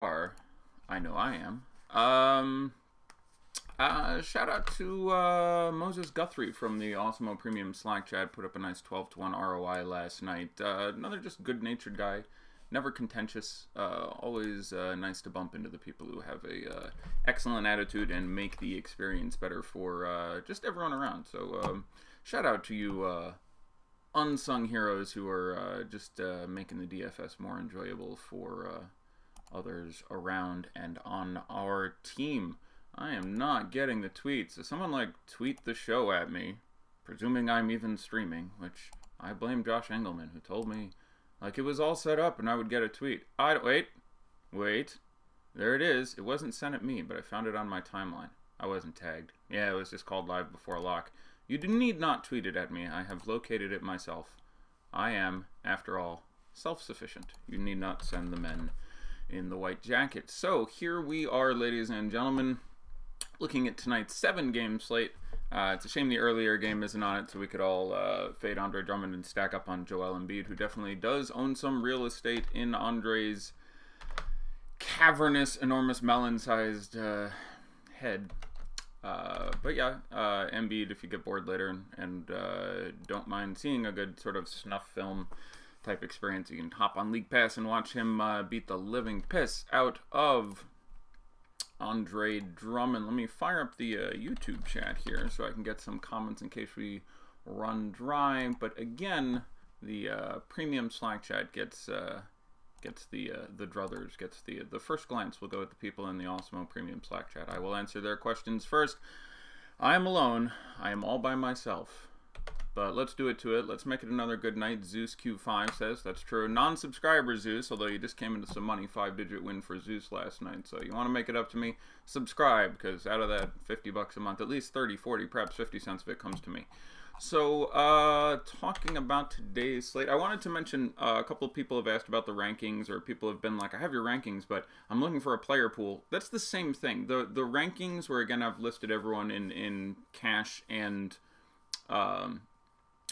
are. I know I am. Shout out to Moses Guthrie from the Awesemo Premium Slack chat. Put up a nice 12-to-1 ROI last night. Another just good-natured guy. Never contentious. Always nice to bump into the people who have a excellent attitude and make the experience better for just everyone around. So shout out to you unsung heroes who are just making the DFS more enjoyable for others around and on our team. I am not getting the tweets. So someone like tweet the show at me, presuming I'm even streaming, which I blame Josh Engelman, who told me like it was all set up and I would get a tweet. Wait, there it is. It wasn't sent at me, but I found it on my timeline. I wasn't tagged. Yeah, it was just called live before lock. You need not tweet it at me. I have located it myself. I am, after all, self-sufficient. You need not send the men in the white jacket. So here we are, ladies and gentlemen, looking at tonight's 7-game slate. It's a shame the earlier game isn't on it, so we could all fade Andre Drummond and stack up on Joel Embiid, who definitely does own some real estate in Andre's cavernous, enormous melon-sized head. But yeah, Embiid, if you get bored later and don't mind seeing a good sort of snuff film type experience, you can hop on League Pass and watch him beat the living piss out of Andre Drummond. Let me fire up the YouTube chat here so I can get some comments in case we run dry. But again, the premium Slack chat gets the druthers, gets the first glance. We'll go with the people in the Awesemo Premium Slack chat. I will answer their questions first. I am alone. I am all by myself. But let's do it to it. Let's make it another good night. Zeus Q5 says that's true. Non-subscriber Zeus, although you just came into some money, 5-digit win for Zeus last night. So you want to make it up to me? Subscribe, because out of that 50 bucks a month, at least 30, 40, perhaps 50 cents of it comes to me. So, talking about today's slate, I wanted to mention a couple of people have asked about the rankings, or people have been like, I have your rankings, but I'm looking for a player pool. That's the same thing. The rankings, where again I've listed everyone in cash and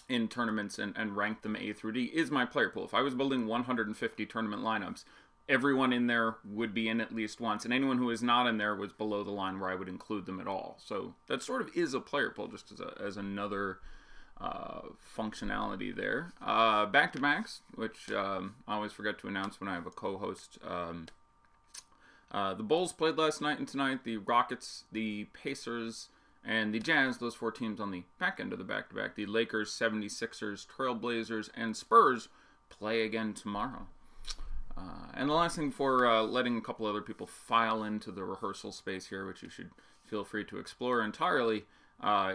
in tournaments and ranked them A through D, is my player pool. If I was building 150 tournament lineups, everyone in there would be in at least once, and anyone who is not in there was below the line where I would include them at all. So that sort of is a player pool, just as another functionality there. Back-to-backs, which I always forget to announce when I have a co-host. The Bulls played last night and tonight. The Rockets, the Pacers, and the Jazz, those 4 teams on the back end of the back-to-back. The Lakers, 76ers, Trailblazers, and Spurs play again tomorrow. And the last thing for letting a couple other people file into the rehearsal space here, which you should feel free to explore entirely,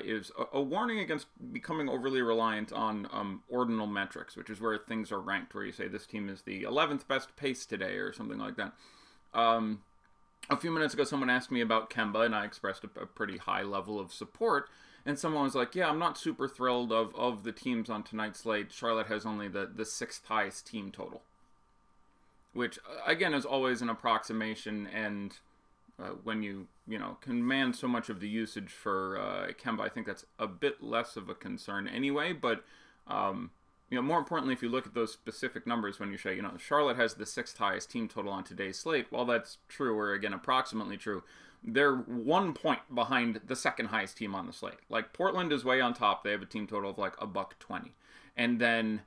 is a warning against becoming overly reliant on ordinal metrics, which is where things are ranked, where you say this team is the 11th best pace today or something like that. A few minutes ago, someone asked me about Kemba, and I expressed a pretty high level of support. And someone was like, yeah, I'm not super thrilled of the teams on tonight's slate. Charlotte has only the 6th highest team total. Which, again, is always an approximation, and when you command so much of the usage for Kemba, I think that's a bit less of a concern anyway. But more importantly, if you look at those specific numbers, when you say, Charlotte has the 6th highest team total on today's slate, while that's true, or again, approximately true, they're 1 point behind the 2nd highest team on the slate. Like, Portland is way on top. They have a team total of like $120. And then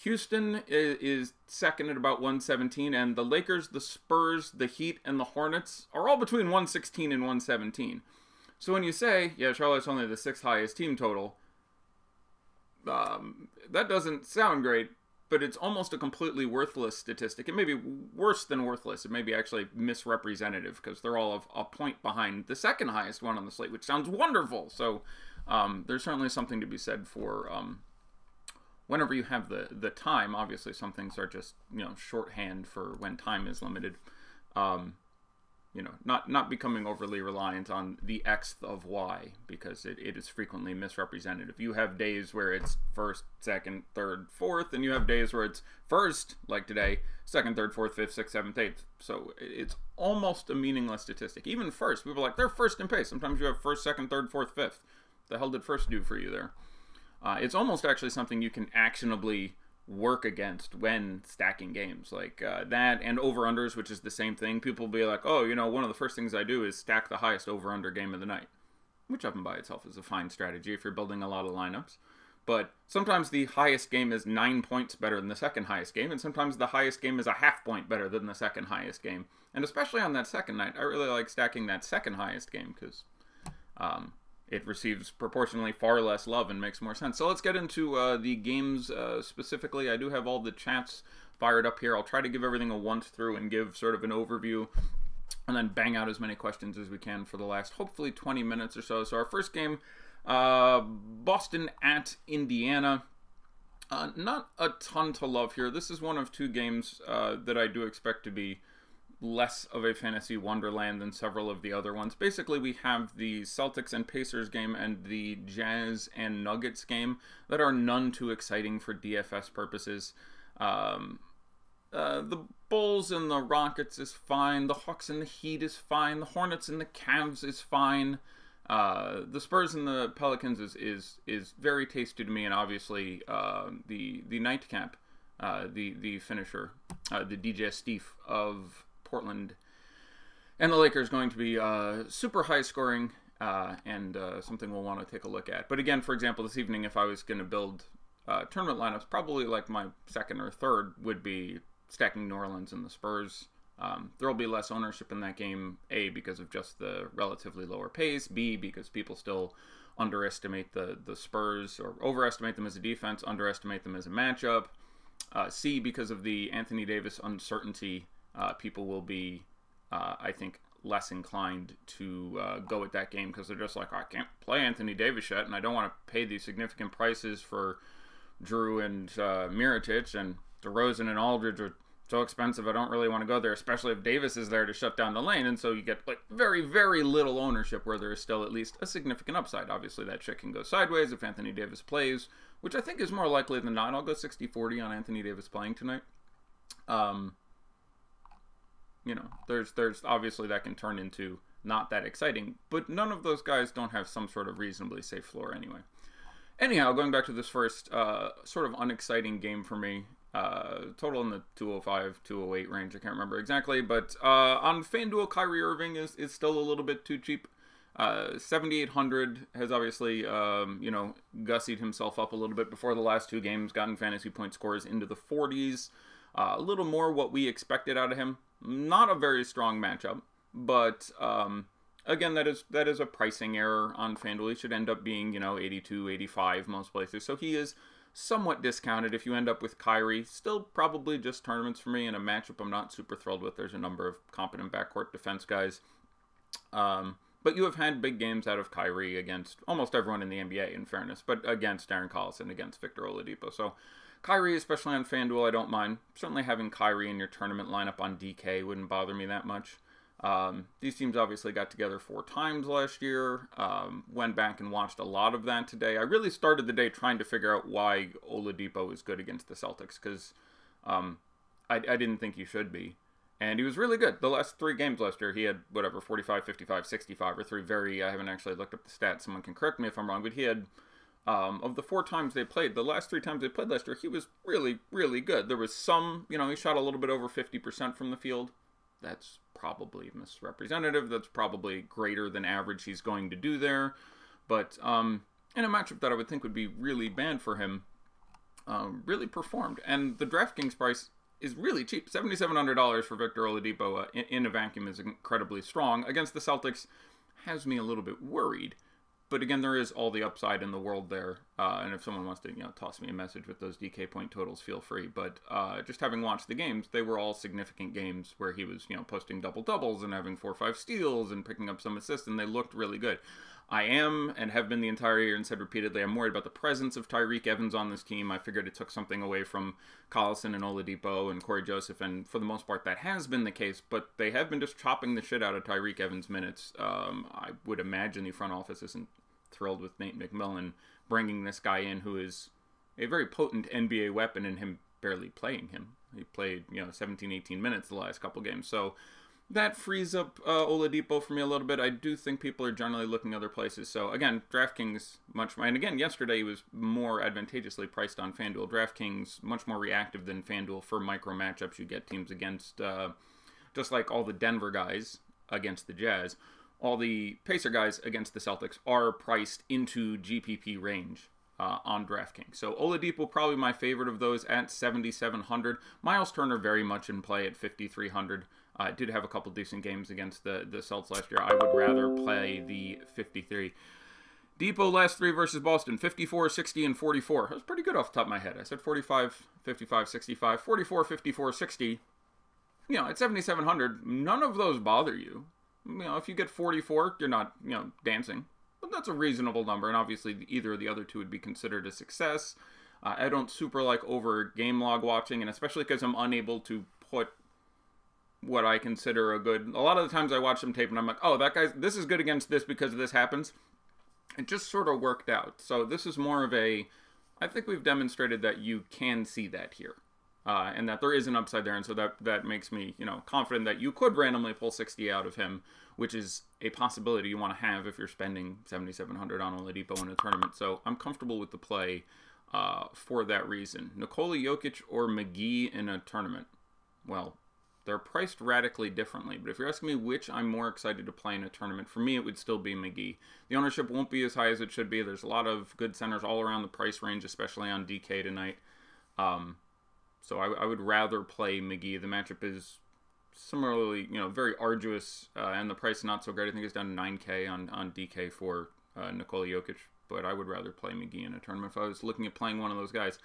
Houston is second at about 117, and the Lakers, the Spurs, the Heat, and the Hornets are all between 116 and 117. So when you say, yeah, Charlotte's only the 6th highest team total, that doesn't sound great, but it's almost a completely worthless statistic. It may be worse than worthless. It may be actually misrepresentative, because they're all of a point behind the 2nd highest one on the slate, which sounds wonderful. So there's certainly something to be said for whenever you have the time. Obviously, some things are just shorthand for when time is limited. Not becoming overly reliant on the xth of y, because it is frequently misrepresented. If you have days where it's 1st, 2nd, 3rd, 4th, and you have days where it's 1st, like today, 2nd, 3rd, 4th, 5th, 6th, 7th, 8th. So it's almost a meaningless statistic. Even 1st, people are like, they're 1st in pace. Sometimes you have 1st, 2nd, 3rd, 4th, 5th. The hell did 1st do for you there? It's almost actually something you can actionably work against when stacking games. Like that and over-unders, which is the same thing. People will be like, oh, you know, one of the first things I do is stack the highest over-under game of the night, which of and by itself is a fine strategy if you're building a lot of lineups. But sometimes the highest game is 9 points better than the second highest game, and sometimes the highest game is a half point better than the second highest game. And especially on that second night, I really like stacking that second highest game because it receives proportionally far less love and makes more sense. So let's get into the games specifically. I do have all the chats fired up here. I'll try to give everything a once through and give sort of an overview and then bang out as many questions as we can for the last, hopefully, 20 minutes or so. So our first game, Boston at Indiana. Not a ton to love here. This is one of two games that I do expect to be less of a fantasy wonderland than several of the other ones. Basically, we have the Celtics and Pacers game and the Jazz and Nuggets game that are none too exciting for DFS purposes. The Bulls and the Rockets is fine. The Hawks and the Heat is fine. The Hornets and the Cavs is fine. The Spurs and the Pelicans is very tasty to me, and obviously the nightcap, the finisher, the DJ Steve of Portland and the Lakers going to be super high scoring and something we'll want to take a look at. But again, for example, this evening, if I was going to build tournament lineups, probably like my second or third would be stacking New Orleans and the Spurs. There will be less ownership in that game, A, because of just the relatively lower pace, B, because people still underestimate the Spurs, or overestimate them as a defense, underestimate them as a matchup, C, because of the Anthony Davis uncertainty. People will be, I think, less inclined to go with that game because they're just like, oh, I can't play Anthony Davis yet, and I don't want to pay these significant prices for Drew and Mirotic, and DeRozan and Aldridge are so expensive, I don't really want to go there, especially if Davis is there to shut down the lane. And so you get like very, very little ownership where there is still at least a significant upside. Obviously, that shit can go sideways if Anthony Davis plays, which I think is more likely than not. I'll go 60-40 on Anthony Davis playing tonight. You know, there's obviously that can turn into not that exciting, but none of those guys don't have some sort of reasonably safe floor anyway. Anyhow, going back to this first sort of unexciting game for me. Total in the 205, 208 range. I can't remember exactly, but on FanDuel, Kyrie Irving is still a little bit too cheap. 7,800 has obviously, you know, gussied himself up a little bit before the last two games, gotten fantasy point scores into the 40s. A little more what we expected out of him. Not a very strong matchup, but again, that is a pricing error on FanDuel. He should end up being, you know, 82, 85 most places. So he is somewhat discounted if you end up with Kyrie. Still probably just tournaments for me, in a matchup I'm not super thrilled with. There's a number of competent backcourt defense guys. But you have had big games out of Kyrie against almost everyone in the NBA, in fairness, but against Darren Collison, against Victor Oladipo. So Kyrie, especially on FanDuel, I don't mind. Certainly having Kyrie in your tournament lineup on DK wouldn't bother me that much. These teams obviously got together 4 times last year. Went back and watched a lot of that today. I really started the day trying to figure out why Oladipo is good against the Celtics, because I didn't think he should be. And he was really good. The last 3 games last year, he had, whatever, 45, 55, 65, or 3 very, I haven't actually looked up the stats. Someone can correct me if I'm wrong, but he had, of the 4 times they played, the last 3 times they played last year, he was really, really good. There was some, you know, he shot a little bit over 50% from the field. That's probably misrepresentative. That's probably greater than average he's going to do there. But in a matchup that I would think would be really bad for him, really performed. And the DraftKings price is really cheap. $7,700 for Victor Oladipo in a vacuum is incredibly strong. Against the Celtics, has me a little bit worried. But again, there is all the upside in the world there. And if someone wants to, you know, toss me a message with those DK point totals, feel free. But just having watched the games, they were all significant games where he was, you know, posting double-doubles and having 4 or 5 steals and picking up some assists, and they looked really good. I am, and have been the entire year and said repeatedly, I'm worried about the presence of Tyreek Evans on this team. I figured it took something away from Collison and Oladipo and Corey Joseph, and for the most part that has been the case, but they have been just chopping the shit out of Tyreek Evans minutes. I would imagine the front office isn't thrilled with Nate McMillan bringing this guy in who is a very potent NBA weapon and him barely playing him. He played, you know, 17, 18 minutes the last couple games. So that frees up Oladipo for me a little bit. I do think people are generally looking other places. So, again, DraftKings, and again, yesterday he was more advantageously priced on FanDuel. DraftKings, much more reactive than FanDuel for micro matchups. You get teams against, just like all the Denver guys against the Jazz, all the Pacer guys against the Celtics are priced into GPP range on DraftKings. So Oladipo probably my favorite of those at 7,700. Miles Turner very much in play at 5,300. Did have a couple decent games against the Celtics last year. I would rather play the 53. Depot last three versus Boston, 54, 60, and 44. That was pretty good off the top of my head. I said 45, 55, 65, 44, 54, 60. You know, at 7,700, none of those bother you. You know, if you get 44, you're not, you know, dancing. But that's a reasonable number, and obviously either of the other two would be considered a success. I don't super like over game log watching, and especially because I'm unable to put what I consider a good... A lot of the times I watch some tape and I'm like, oh, that guy's... This is good against this because this happens. It just sort of worked out. So this is more of a... I think we've demonstrated that you can see that here. And that there is an upside there. And so that makes me, you know, confident that you could randomly pull 60 out of him, which is a possibility you want to have if you're spending 7,700 on Oladipo in a tournament. So I'm comfortable with the play for that reason. Nikola Jokic or McGee in a tournament? Well, they're priced radically differently, but if you're asking me which I'm more excited to play in a tournament, for me it would still be McGee. The ownership won't be as high as it should be. There's a lot of good centers all around the price range, especially on DK tonight. So I would rather play McGee. The matchup is similarly, you know, very arduous, and the price is not so great. I think it's down to 9K on DK for Nikola Jokic, but I would rather play McGee in a tournament if I was looking at playing one of those guys.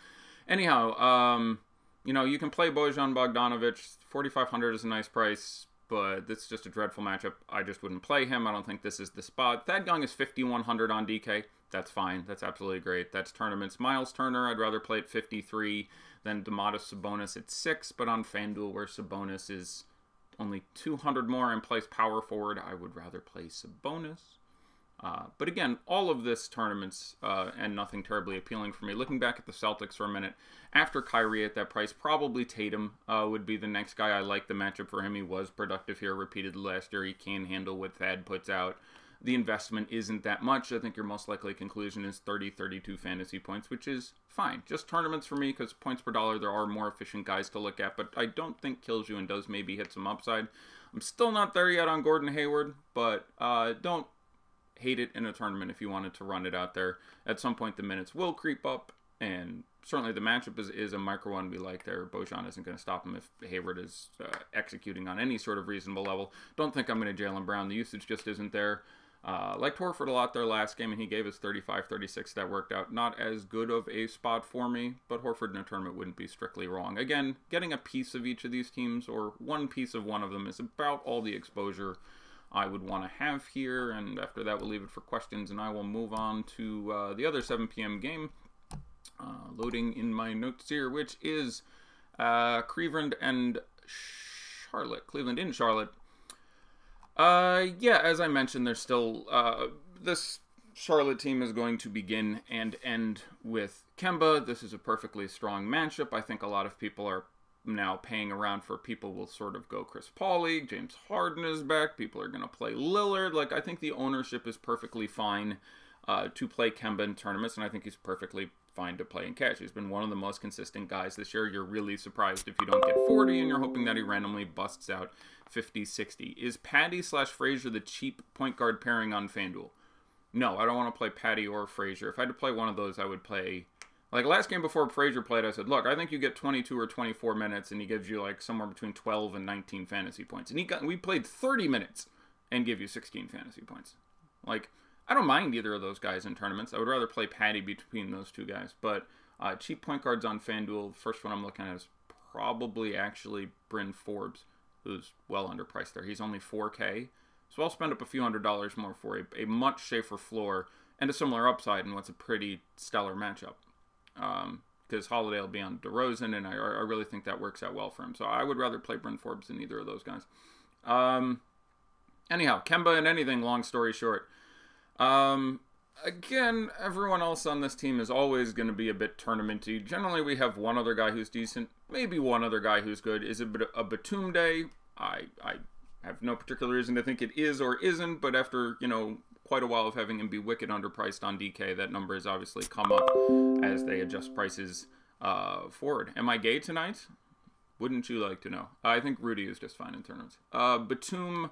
Anyhow, you know, you can play Bojan Bogdanovic. 4,500 is a nice price, but it's just a dreadful matchup. I just wouldn't play him. I don't think this is the spot. Thad Young is 5,100 on DK. That's fine. That's absolutely great. That's tournaments. Miles Turner, I'd rather play at 53 than Domantas Sabonis at 6, but on FanDuel, where Sabonis is only 200 more and plays power forward, I would rather play Sabonis. But again, all of this tournaments and nothing terribly appealing for me. Looking back at the Celtics for a minute, after Kyrie at that price, probably Tatum would be the next guy. I like the matchup for him. He was productive here repeatedly last year. He can handle what Thad puts out. The investment isn't that much. I think your most likely conclusion is 30, 32 fantasy points, which is fine. Just tournaments for me, because points per dollar, there are more efficient guys to look at, but I don't think kills you and does maybe hit some upside. I'm still not there yet on Gordon Hayward, but don't hate it in a tournament if you wanted to run it out there. At some point, the minutes will creep up, and certainly the matchup is a micro one we like there. Bojan isn't going to stop him if Hayward is executing on any sort of reasonable level. Don't think I'm going to Jaylen Brown. The usage just isn't there. Liked Horford a lot there last game, and he gave us 35, 36. That worked out. Not as good of a spot for me, but Horford in a tournament wouldn't be strictly wrong. Again, getting a piece of each of these teams, or one piece of one of them, is about all the exposure I would want to have here, and after that we'll leave it for questions, and I will move on to the other 7 p.m. game. Loading in my notes here, which is Cleveland and Charlotte. Cleveland in Charlotte. Yeah, as I mentioned, there's still, this Charlotte team is going to begin and end with Kemba. This is a perfectly strong matchup. I think a lot of people are now paying around for people will sort of go Chris Paul-y. James Harden is back. People are going to play Lillard. Like, I think the ownership is perfectly fine to play Kemba in tournaments, and I think he's perfectly fine to play in cash. He's been one of the most consistent guys this year. You're really surprised if you don't get 40, and you're hoping that he randomly busts out 50, 60. Is Patty / Frazier the cheap point guard pairing on FanDuel? No, I don't want to play Patty or Frazier. If I had to play one of those, I would play... Like, last game before Frazier played, I said, look, I think you get 22 or 24 minutes, and he gives you, like, somewhere between 12 and 19 fantasy points. And we played 30 minutes and give you 16 fantasy points. Like, I don't mind either of those guys in tournaments. I would rather play Patty between those two guys. But cheap point guards on FanDuel, the first one I'm looking at is probably actually Bryn Forbes, who's well underpriced there. He's only 4K. So I'll spend up a few $100s more for a much safer floor and a similar upside in what's a pretty stellar matchup. Because Holiday will be on DeRozan, and I really think that works out well for him. So I would rather play Bryn Forbes than either of those guys. Anyhow, Kemba and anything, long story short. Again, everyone else on this team is always going to be a bit tournamenty. Generally, we have one other guy who's decent, maybe one other guy who's good. Is it a Batum day? I have no particular reason to think it is or isn't, but after, you know, quite a while of having him be wicked underpriced on DK, that number has obviously come up as they adjust prices forward. Am I gay tonight? Wouldn't you like to know? I think Rudy is just fine in tournaments. Batum,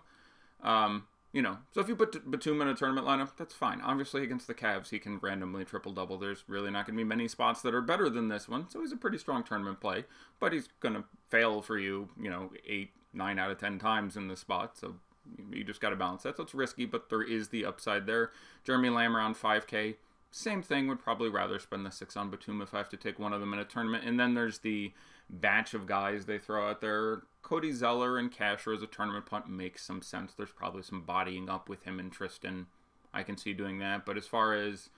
you know, so if you put Batum in a tournament lineup, that's fine. Obviously, against the Cavs, he can randomly triple-double. There's really not going to be many spots that are better than this one, so he's a pretty strong tournament play. But he's going to fail for you, you know, 8, 9 out of 10 times in this spot, so you just got to balance that. So it's risky, but there is the upside there. Jeremy Lamb around 5K. Same thing, would probably rather spend the 6 on Batum if I have to take one of them in a tournament. And then there's the batch of guys they throw out there. Cody Zeller and Casher as a tournament punt makes some sense. There's probably some bodying up with him and Tristan. I can see doing that. But as far as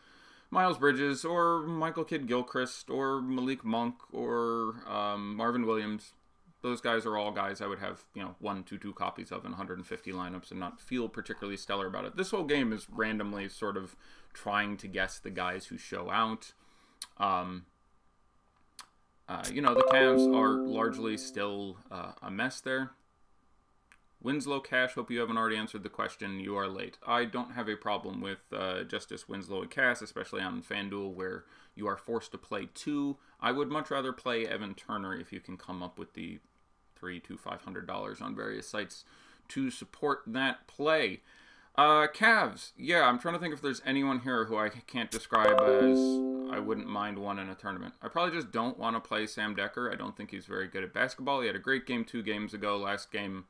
Miles Bridges or Michael Kidd-Gilchrist or Malik Monk or Marvin Williams, those guys are all guys I would have, you know, 1, 2 copies of in 150 lineups and not feel particularly stellar about it. This whole game is randomly sort of trying to guess the guys who show out. You know, the Cavs are largely still a mess there. Winslow Cash, hope you haven't already answered the question. You are late. I don't have a problem with Justice Winslow and Cass, especially on FanDuel where you are forced to play 2. I would much rather play Evan Turner if you can come up with the $300 to $500 on various sites to support that play. Cavs, yeah, I'm trying to think if there's anyone here who I can't describe as I wouldn't mind one in a tournament. I probably just don't want to play Sam Decker. I don't think he's very good at basketball. He had a great game 2 games ago. Last game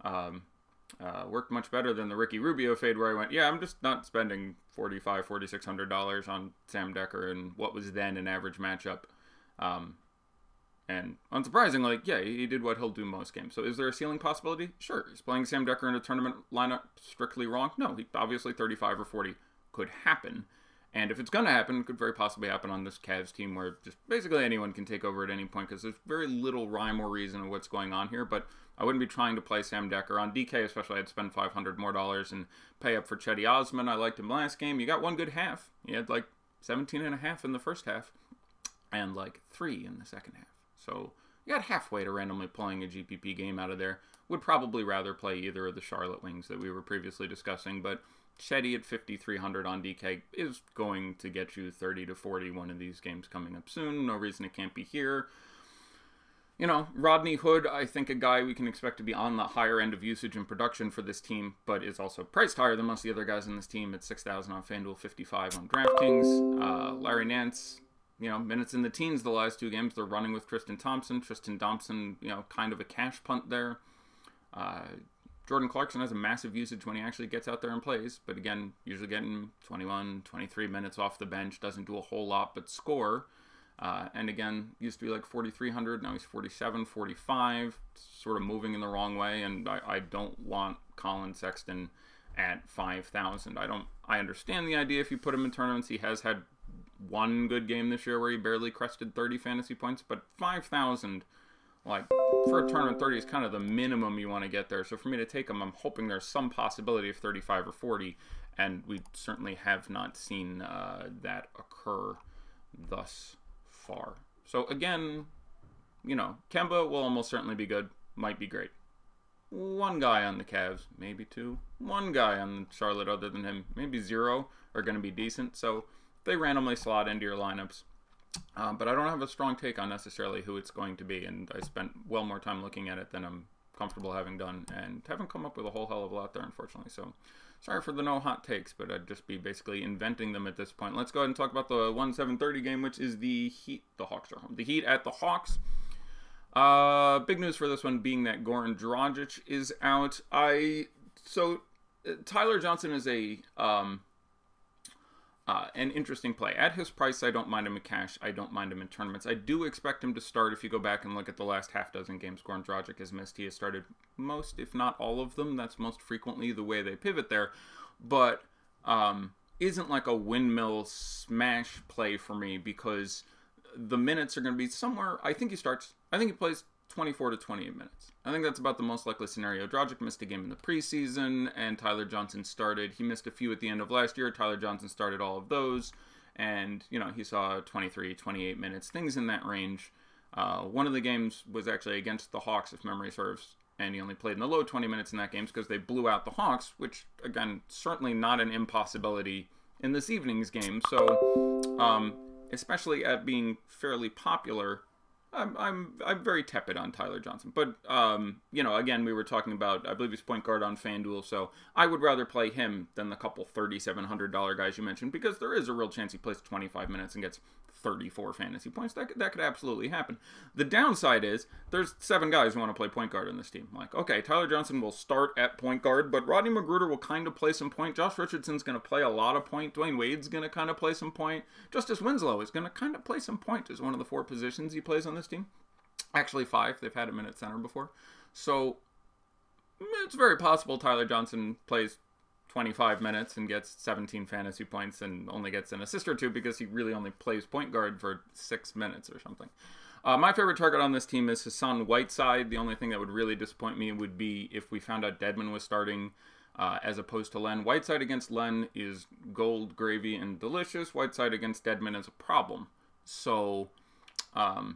worked much better than the Ricky Rubio fade where I went, yeah, I'm just not spending $4,500, $4,600 on Sam Decker in what was then an average matchup. And unsurprisingly, yeah, he did what he'll do most games. So is there a ceiling possibility? Sure. Is playing Sam Decker in a tournament lineup strictly wrong? No, obviously 35 or 40 could happen. And if it's going to happen, it could very possibly happen on this Cavs team where just basically anyone can take over at any point because there's very little rhyme or reason of what's going on here. But I wouldn't be trying to play Sam Decker. On DK especially, I'd spend $500 more and pay up for Chetty Osman. I liked him last game. You got one good half. He had like 17.5 in the first half and like 3 in the second half. So you got halfway to randomly pulling a GPP game out of there. Would probably rather play either of the Charlotte Wings that we were previously discussing, but Shetty at 5,300 on DK is going to get you 30 to 40 one of these games coming up soon. No reason it can't be here. You know, Rodney Hood, I think a guy we can expect to be on the higher end of usage and production for this team, but is also priced higher than most of the other guys in this team at 6,000 on FanDuel, 55 on DraftKings. Larry Nance, you know, minutes in the teens the last 2 games. They're running with Tristan Thompson. Tristan Thompson, you know, kind of a cash punt there. Jordan Clarkson has a massive usage when he actually gets out there and plays. But again, usually getting 21, 23 minutes off the bench. Doesn't do a whole lot but score. And again, used to be like 4,300. Now he's 47, 45. Sort of moving in the wrong way. And I don't want Colin Sexton at 5,000. I understand the idea if you put him in tournaments. He has had one good game this year where he barely crested 30 fantasy points, but 5,000, like, for a tournament 30 is kind of the minimum you want to get there. So for me to take him, I'm hoping there's some possibility of 35 or 40, and we certainly have not seen that occur thus far. So again, you know, Kemba will almost certainly be good, might be great. One guy on the Cavs, maybe 2. One guy on Charlotte other than him, maybe 0, are going to be decent. So they randomly slot into your lineups. But I don't have a strong take on necessarily who it's going to be, and I spent well more time looking at it than I'm comfortable having done, and haven't come up with a whole hell of a lot there, unfortunately. So sorry for the no hot takes, but I'd just be basically inventing them at this point. Let's go ahead and talk about the 1-7-30 game, which is the Heat. The Hawks are home. The Heat at the Hawks. Big news for this one being that Goran Dragic is out. So Tyler Johnson is an interesting play. At his price, I don't mind him in cash. I don't mind him in tournaments. I do expect him to start. If you go back and look at the last half dozen games Goran Dragic has missed, he has started most, if not all of them. That's most frequently the way they pivot there. But isn't like a windmill smash play for me because the minutes are going to be somewhere. I think he starts. I think he plays 24 to 28 minutes. I think that's about the most likely scenario. Dragic missed a game in the preseason, and Tyler Johnson started. He missed a few at the end of last year. Tyler Johnson started all of those, and, you know, he saw 23, 28 minutes, things in that range. One of the games was actually against the Hawks, if memory serves. and he only played in the low 20 minutes in that game because they blew out the Hawks, which, again, certainly not an impossibility in this evening's game. So, especially at being fairly popular, I'm very tepid on Tyler Johnson. But, you know, again, we were talking about, I believe he's point guard on FanDuel, so I would rather play him than the couple $3,700 guys you mentioned, because there is a real chance he plays 25 minutes and gets 34 fantasy points. That could absolutely happen. The downside is there's 7 guys who want to play point guard in this team. Like, okay, Tyler Johnson will start at point guard, but Rodney McGruder will kind of play some point. Josh Richardson's going to play a lot of point. Dwayne Wade's going to kind of play some point. Justice Winslow is going to kind of play some point as one of the 4 positions he plays on this team. Actually 5. They've had him in at center before. So it's very possible Tyler Johnson plays 25 minutes and gets 17 fantasy points and only gets an assist or 2 because he really only plays point guard for 6 minutes or something. My favorite target on this team is Hassan Whiteside. The only thing that would really disappoint me would be if we found out Dedmon was starting as opposed to Len. Whiteside against Len is gold, gravy, and delicious. Whiteside against Dedmon is a problem. So I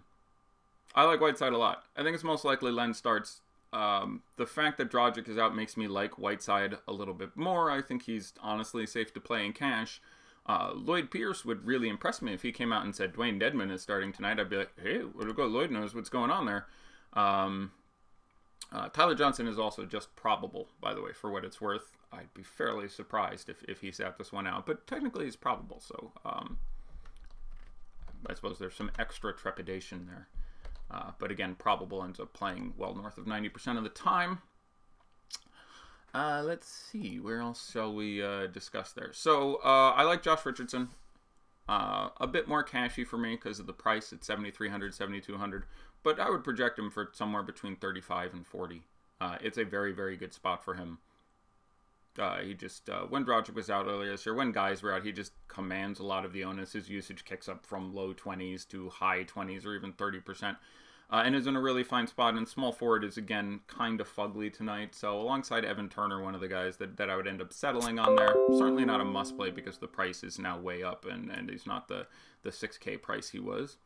like Whiteside a lot. I think it's most likely Len starts. The fact that Dragic is out makes me like Whiteside a little bit more. I think he's honestly safe to play in cash. Lloyd Pierce would really impress me if he came out and said Dwayne Dedmon is starting tonight. I'd be like, hey, where'd it go? Lloyd knows what's going on there. Tyler Johnson is also just probable, by the way, for what it's worth. I'd be fairly surprised if he sat this one out, but technically he's probable, so I suppose there's some extra trepidation there. But again, probable ends up playing well north of 90% of the time. Let's see, where else shall we discuss there? So I like Josh Richardson. A bit more cashy for me because of the price at $7,300, $7,200. But I would project him for somewhere between 35 and 40. It's a very, very good spot for him. He just, when Dragic was out earlier this year, when guys were out, he just commands a lot of the onus. His usage kicks up from low 20s to high 20s or even 30%. And is in a really fine spot. And small forward is, again, kind of fugly tonight. So alongside Evan Turner, one of the guys that I would end up settling on there. Certainly not a must-play because the price is now way up and he's not the 6K price he was.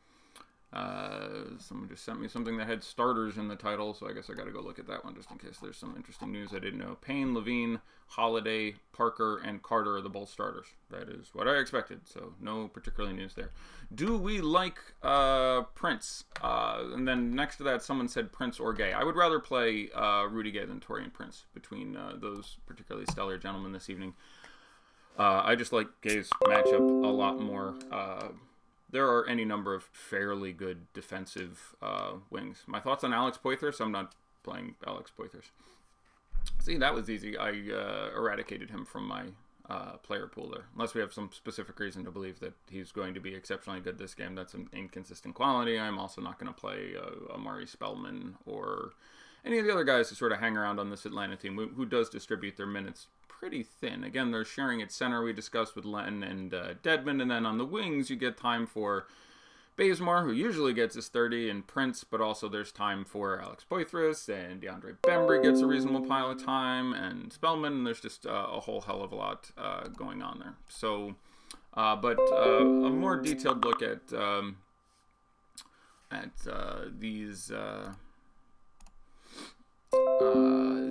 Someone just sent me something that had starters in the title, so I guess I got to go look at that one just in case there's some interesting news I didn't know. Payne, Levine, Holiday, Parker, and Carter are the Bulls starters. That is what I expected, so no particular news there. Do we like Prince? And then next to that, someone said Prince or Gay. I would rather play Rudy Gay than Taurean Prince between those particularly stellar gentlemen this evening. I just like Gay's matchup a lot more. There are any number of fairly good defensive wings. My thoughts on Alex Poythress? I'm not playing Alex Poythress. See, that was easy. I eradicated him from my player pool there. Unless we have some specific reason to believe that he's going to be exceptionally good this game. That's an inconsistent quality. I'm also not going to play Amari Spellman or any of the other guys who sort of hang around on this Atlanta team who does distribute their minutes pretty thin. Again, they're sharing at center, we discussed with Len and Dedmon, and then on the wings you get time for Bazemore, who usually gets his 30, and Prince, but also there's time for Alex Poythress, and DeAndre Bembry gets a reasonable pile of time, and Spellman, and there's just a whole hell of a lot going on there. So, but a more detailed look at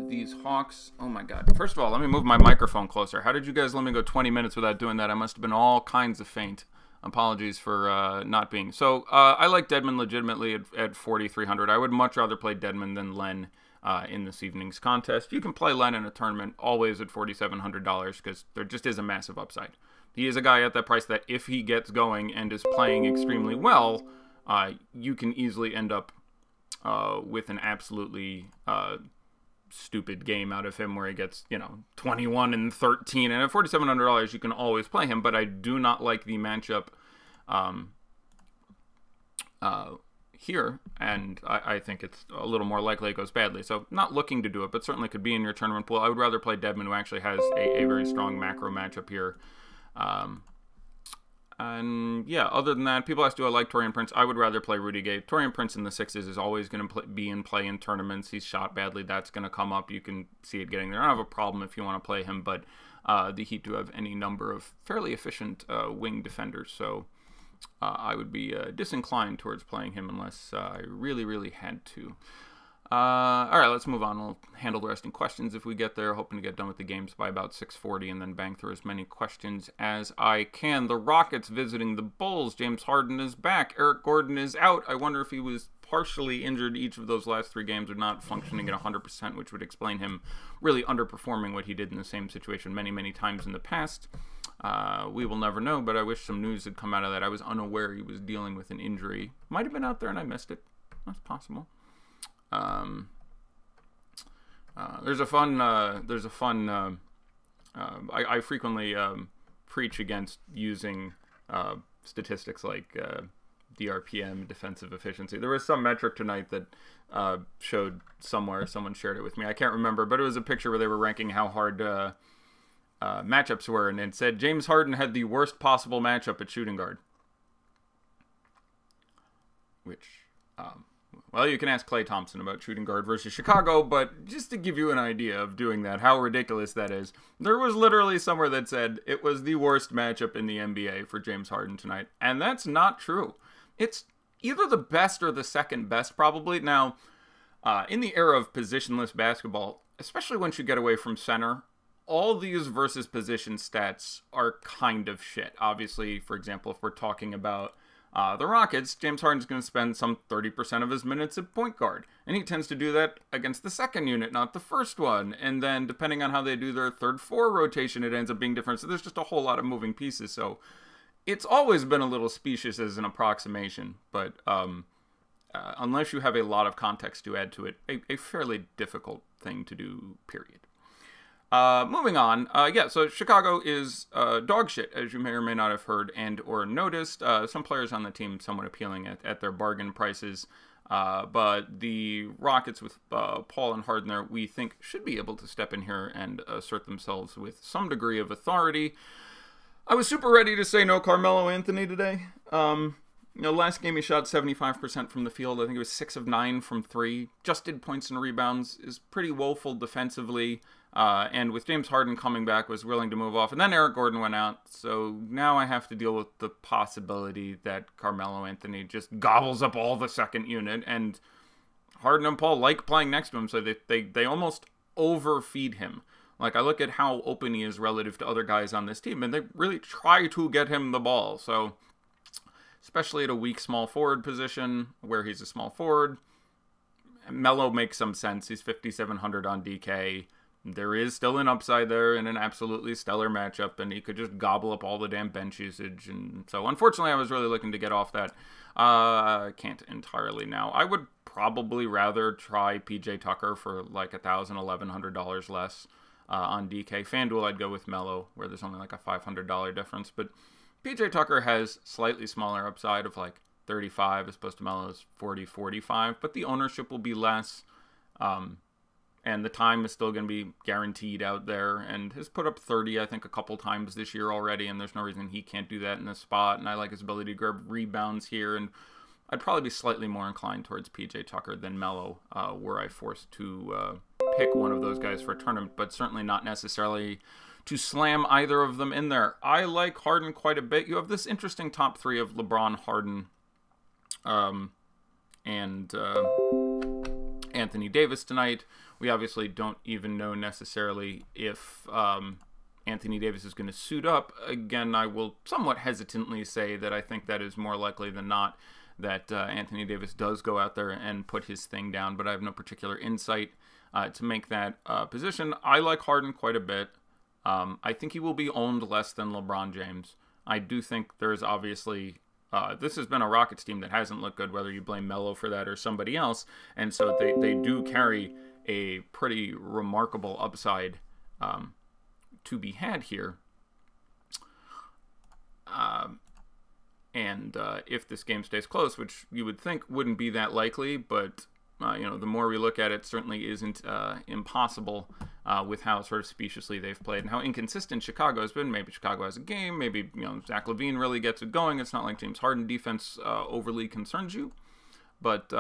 these Hawks. Oh my god. First of all, let me move my microphone closer. How did you guys let me go 20 minutes without doing that? I must have been all kinds of faint. Apologies for not being. So I like Dedmon legitimately at 4,300. I would much rather play Dedmon than Len in this evening's contest. You can play Len in a tournament always at $4,700 because there just is a massive upside. He is a guy at that price that if he gets going and is playing extremely well, you can easily end up with an absolutely stupid game out of him where he gets, 21 and 13. And at $4,700, you can always play him, but I do not like the matchup here, and I think it's a little more likely it goes badly. So not looking to do it, but certainly could be in your tournament pool. I would rather play Dedmon, who actually has a very strong macro matchup here. And yeah, other than that, people ask, do I like Taurean Prince? I would rather play Rudy Gay. Taurean Prince in the sixes is always going to be in play in tournaments. He's shot badly. That's going to come up. You can see it getting there. I don't have a problem if you want to play him, but the Heat do have any number of fairly efficient wing defenders. So I would be disinclined towards playing him unless I really, really had to. All right, let's move on. We'll handle the rest in questions if we get there. Hoping to get done with the games by about 6:40 and then bang through as many questions as I can. The Rockets visiting the Bulls. James Harden is back. Eric Gordon is out. I wonder if he was partially injured each of those last 3 games or not functioning at 100%, which would explain him really underperforming what he did in the same situation many, many times in the past. We will never know, but I wish some news had come out of that. I was unaware he was dealing with an injury. Might have been out there and I missed it. That's possible. There's a fun, I frequently preach against using statistics like DRPM, defensive efficiency. There was some metric tonight that showed somewhere, someone shared it with me. I can't remember, but it was a picture where they were ranking how hard matchups were, and it said James Harden had the worst possible matchup at shooting guard. Which, well, you can ask Klay Thompson about shooting guard versus Chicago, but just to give you an idea of doing that, how ridiculous that is, there was literally somewhere that said it was the worst matchup in the NBA for James Harden tonight, and that's not true. It's either the best or the second best, probably. Now, in the era of positionless basketball, especially once you get away from center, all these versus position stats are kind of shit. Obviously, for example, if we're talking about the Rockets, James Harden's going to spend some 30% of his minutes at point guard. And he tends to do that against the second unit, not the first one. And then depending on how they do their 3rd-4 rotation, it ends up being different. So there's just a whole lot of moving pieces. So it's always been a little specious as an approximation. But unless you have a lot of context to add to it, a fairly difficult thing to do, period. Moving on, yeah, so Chicago is dog shit, as you may or may not have heard and or noticed. Some players on the team somewhat appealing at their bargain prices, but the Rockets with Paul and Harden there, we think should be able to step in here and assert themselves with some degree of authority. I was super ready to say no Carmelo Anthony today. You know, last game he shot 75% from the field. I think it was 6 of 9 from 3. Just did points and rebounds. Is pretty woeful defensively. And with James Harden coming back, was willing to move off. And then Eric Gordon went out. So now I have to deal with the possibility that Carmelo Anthony just gobbles up all the second unit. And Harden and Paul like playing next to him. So they almost overfeed him. Like, I look at how open he is relative to other guys on this team. And they really try to get him the ball. So especially at a weak small forward position where he's a small forward, Melo makes some sense. He's 5,700 on DK. There is still an upside there in an absolutely stellar matchup, and he could just gobble up all the damn bench usage. And so, unfortunately, I was really looking to get off that. I can't entirely now. I would probably rather try PJ Tucker for like $1,000, $1,100 less on DK. FanDuel, I'd go with Melo, where there's only like a $500 difference. But PJ Tucker has slightly smaller upside of like 35 as opposed to Melo's 40, 45, but the ownership will be less, and the time is still going to be guaranteed out there, and has put up 30, I think, a couple times this year already, and there's no reason he can't do that in this spot, and I like his ability to grab rebounds here, and I'd probably be slightly more inclined towards PJ Tucker than Melo were I forced to pick one of those guys for a tournament, but certainly not necessarily to slam either of them in there. I like Harden quite a bit. You have this interesting top 3 of LeBron, Harden, and Anthony Davis tonight. We obviously don't even know necessarily if Anthony Davis is going to suit up. Again, I will somewhat hesitantly say that I think that is more likely than not that Anthony Davis does go out there and put his thing down, but I have no particular insight to make that position. I like Harden quite a bit. I think he will be owned less than LeBron James. I do think there's obviously, this has been a Rockets team that hasn't looked good, whether you blame Melo for that or somebody else, and so they do carry a pretty remarkable upside to be had here. And if this game stays close, which you would think wouldn't be that likely, but you know, the more we look at it, certainly isn't impossible with how sort of speciously they've played and how inconsistent Chicago has been. Maybe Chicago has a game. Maybe, you know, Zach LaVine really gets it going. It's not like James Harden defense overly concerns you. But,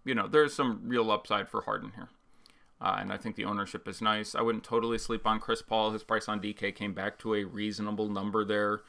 you know, there's some real upside for Harden here. and I think the ownership is nice. I wouldn't totally sleep on Chris Paul. His price on DK came back to a reasonable number there.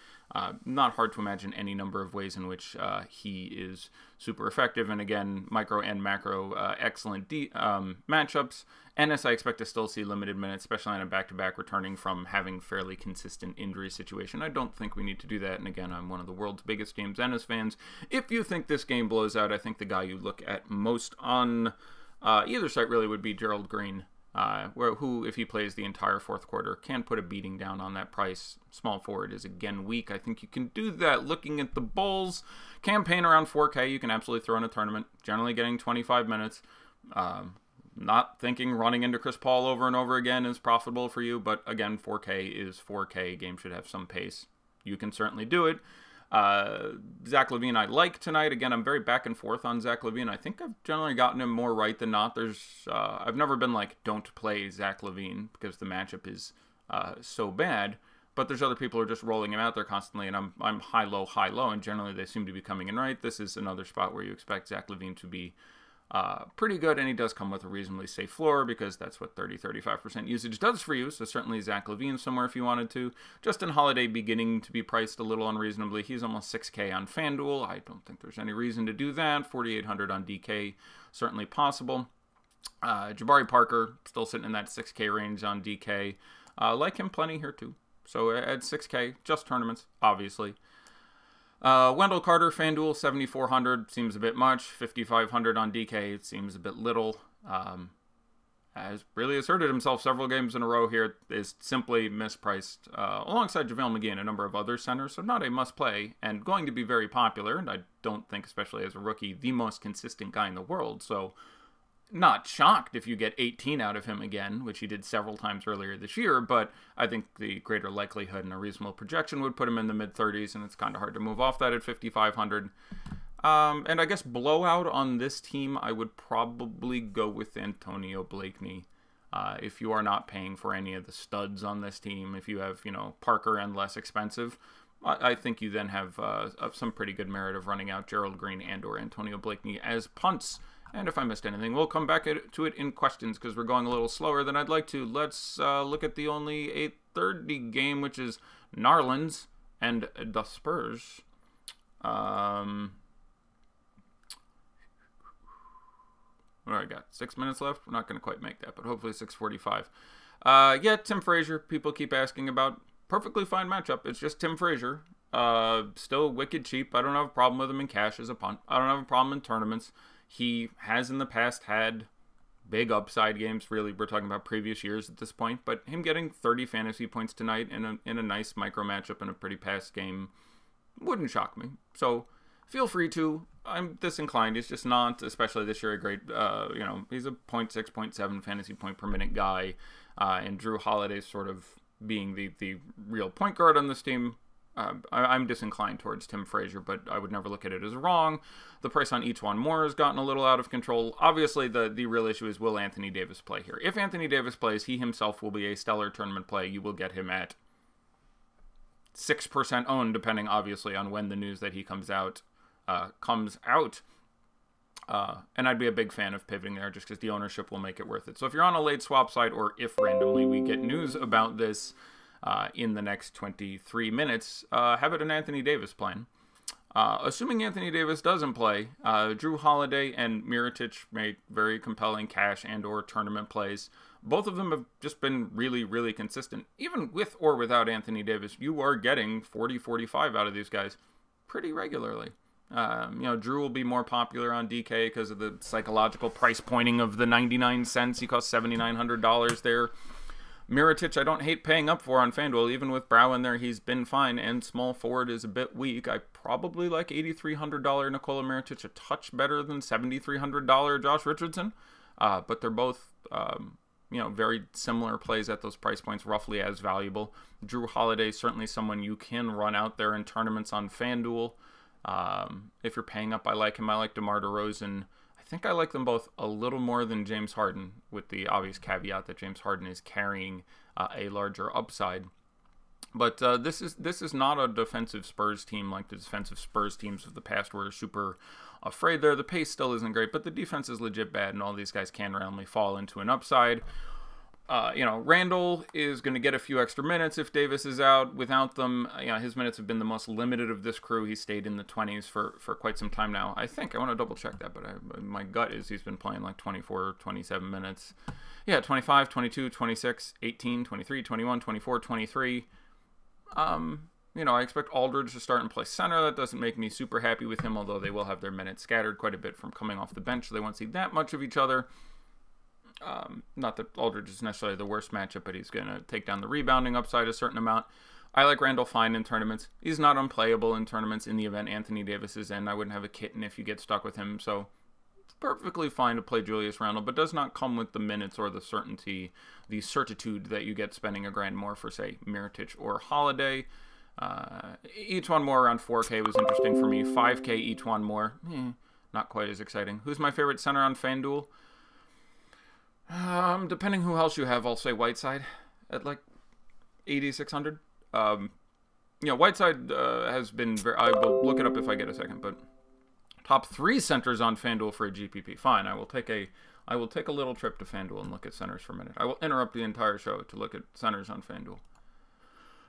Not hard to imagine any number of ways in which he is super effective. And again, micro and macro, excellent matchups. Ennis, I expect to still see limited minutes, especially on a back-to-back returning from having fairly consistent injury situation. I don't think we need to do that. And again, I'm one of the world's biggest James Ennis fans. If you think this game blows out, I think the guy you look at most on either site really would be Gerald Green, who, if he plays the entire fourth quarter, can put a beating down on that price. Small forward is again weak. I think you can do that. Looking at the Bulls campaign around 4K, you can absolutely throw in a tournament, generally getting 25 minutes. Not thinking running into Chris Paul over and over again is profitable for you, but again, 4K is 4K. Game should have some pace. You can certainly do it. Zach LaVine I like tonight. Again, I'm very back and forth on Zach LaVine. I think I've generally gotten him more right than not. I've never been like, don't play Zach LaVine because the matchup is so bad. But there's other people who are just rolling him out there constantly, and I'm high, low, and generally they seem to be coming in right. This is another spot where you expect Zach LaVine to be pretty good, and he does come with a reasonably safe floor because that's what 30-35% usage does for you. So certainly Zach LaVine somewhere if you wanted to. Justin Holiday beginning to be priced a little unreasonably. He's almost 6K on FanDuel. I don't think there's any reason to do that. 4,800 on DK, certainly possible. Jabari Parker still sitting in that 6K range on DK. Like him plenty here too. So at 6K, just tournaments, obviously. Wendell Carter, FanDuel, 7,400 seems a bit much. 5,500 on DK, it seems a bit little. Has really asserted himself several games in a row here. Is simply mispriced alongside JaVale McGee and a number of other centers, so not a must-play and going to be very popular. And I don't think, especially as a rookie, the most consistent guy in the world. So not shocked if you get 18 out of him again, which he did several times earlier this year, but I think the greater likelihood and a reasonable projection would put him in the mid-30s, and it's kind of hard to move off that at 5,500. And I guess blowout on this team, I would probably go with Antonio Blakeney. If you are not paying for any of the studs on this team, if you have, Parker and less expensive, I think you then have some pretty good merit of running out Gerald Green and or Antonio Blakeney as punts. And if I missed anything, we'll come back to it in questions because we're going a little slower than I'd like to. Let's look at the only 8:30 game, which is Narlands and the Spurs. What do I got? 6 minutes left? We're not going to quite make that, but hopefully 6:45. Yeah, Tim Frazier. People keep asking about. Perfectly fine matchup. It's just Tim Frazier. Still wicked cheap. I don't have a problem with him in cash as a punt. I don't have a problem in tournaments. He has in the past had big upside games. Really, we're talking about previous years at this point. But him getting 30 fantasy points tonight in a nice micro matchup in a pretty past game wouldn't shock me. So feel free to. I'm disinclined. He's just not, especially this year, a great, he's a 0.6, 0.7 fantasy point per minute guy. And Drew Holiday sort of being the real point guard on this team. I'm disinclined towards Tim Frazier, but I would never look at it as wrong. The price on each one more has gotten a little out of control. Obviously, the real issue is, will Anthony Davis play here? If Anthony Davis plays, he himself will be a stellar tournament play. You will get him at 6% owned, depending, obviously, on when the news that he comes out. And I'd be a big fan of pivoting there just because the ownership will make it worth it. So if you're on a late swap site, or if randomly we get news about this, in the next 23 minutes, have it an Anthony Davis plan. Assuming Anthony Davis doesn't play, Drew Holiday and Mirotic make very compelling cash and or tournament plays. Both of them have just been really, really consistent. Even with or without Anthony Davis, you are getting 40-45 out of these guys pretty regularly. Drew will be more popular on DK because of the psychological price pointing of the 99 cents. He costs $7,900 there. Mirotic, I don't hate paying up for on FanDuel. Even with Brow in there, he's been fine, and small forward is a bit weak. I probably like $8,300 Nikola Mirotic a touch better than $7,300 Josh Richardson. But they're both, very similar plays at those price points, roughly as valuable. Drew Holiday, certainly someone you can run out there in tournaments on FanDuel. If you're paying up, I like him. I like DeMar DeRozan. I think I like them both a little more than James Harden, with the obvious caveat that James Harden is carrying a larger upside. But this is not a defensive Spurs team like the defensive Spurs teams of the past were super afraid there. The pace still isn't great, but the defense is legit bad, and all these guys can randomly fall into an upside. Randall is going to get a few extra minutes if Davis is out. Without them, his minutes have been the most limited of this crew. He stayed in the 20s for quite some time now. I think I want to double check that, but my gut is he's been playing like 24, 27 minutes. Yeah, 25, 22, 26, 18, 23, 21, 24, 23. I expect Aldridge to start and play center. That doesn't make me super happy with him, although they will have their minutes scattered quite a bit from coming off the bench, so they won't see that much of each other. Not that Aldridge is necessarily the worst matchup, but he's going to take down the rebounding upside a certain amount. I like Randall fine in tournaments. He's not unplayable in tournaments in the event Anthony Davis is in. I wouldn't have a kitten if you get stuck with him, so it's perfectly fine to play Julius Randle, but does not come with the minutes or the certitude that you get spending a grand more for, say, Mirotic or Holiday. Each one more around 4K was interesting for me. 5K each one more, not quite as exciting. Who's my favorite center on FanDuel? Depending who else you have, I'll say Whiteside at like 8,600. Whiteside has been very. I will look it up if I get a second, but top 3 centers on FanDuel for a GPP. Fine, I will take a little trip to FanDuel and look at centers for a minute. I will interrupt the entire show to look at centers on FanDuel.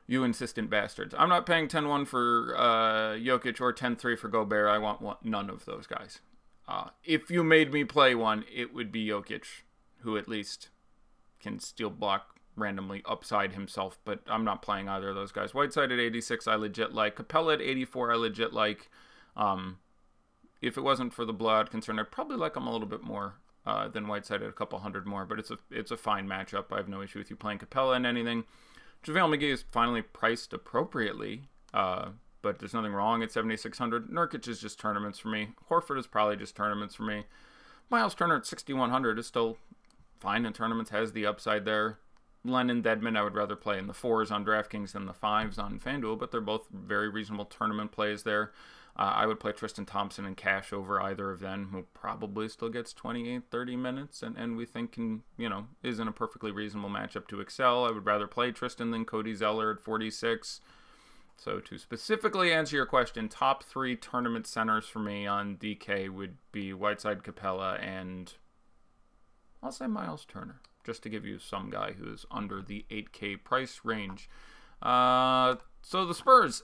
You insistent bastards. I'm not paying 10-1 for Jokic or 10-3 for Gobert. I want none of those guys. If you made me play one, it would be Jokic, who at least can steal block randomly upside himself, but I'm not playing either of those guys. Whiteside at 86, I legit like. Capella at 84, I legit like. If it wasn't for the blowout concern, I'd probably like him a little bit more than Whiteside at a couple hundred more, but it's a fine matchup. I have no issue with you playing Capella and anything. JaVale McGee is finally priced appropriately, but there's nothing wrong at 7,600. Nurkic is just tournaments for me. Horford is probably just tournaments for me. Miles Turner at 6,100 is still fine in tournaments, has the upside there. Lennon, Dedmon, I would rather play in the 4s on DraftKings than the 5s on FanDuel, but they're both very reasonable tournament plays there. I would play Tristan Thompson and Cash over either of them, who probably still gets 28, 30 minutes, and we think is in a perfectly reasonable matchup to excel. I would rather play Tristan than Cody Zeller at 46. So to specifically answer your question, top 3 tournament centers for me on DK would be Whiteside, Capella, and I'll say Miles Turner, just to give you some guy who is under the 8K price range. So the Spurs,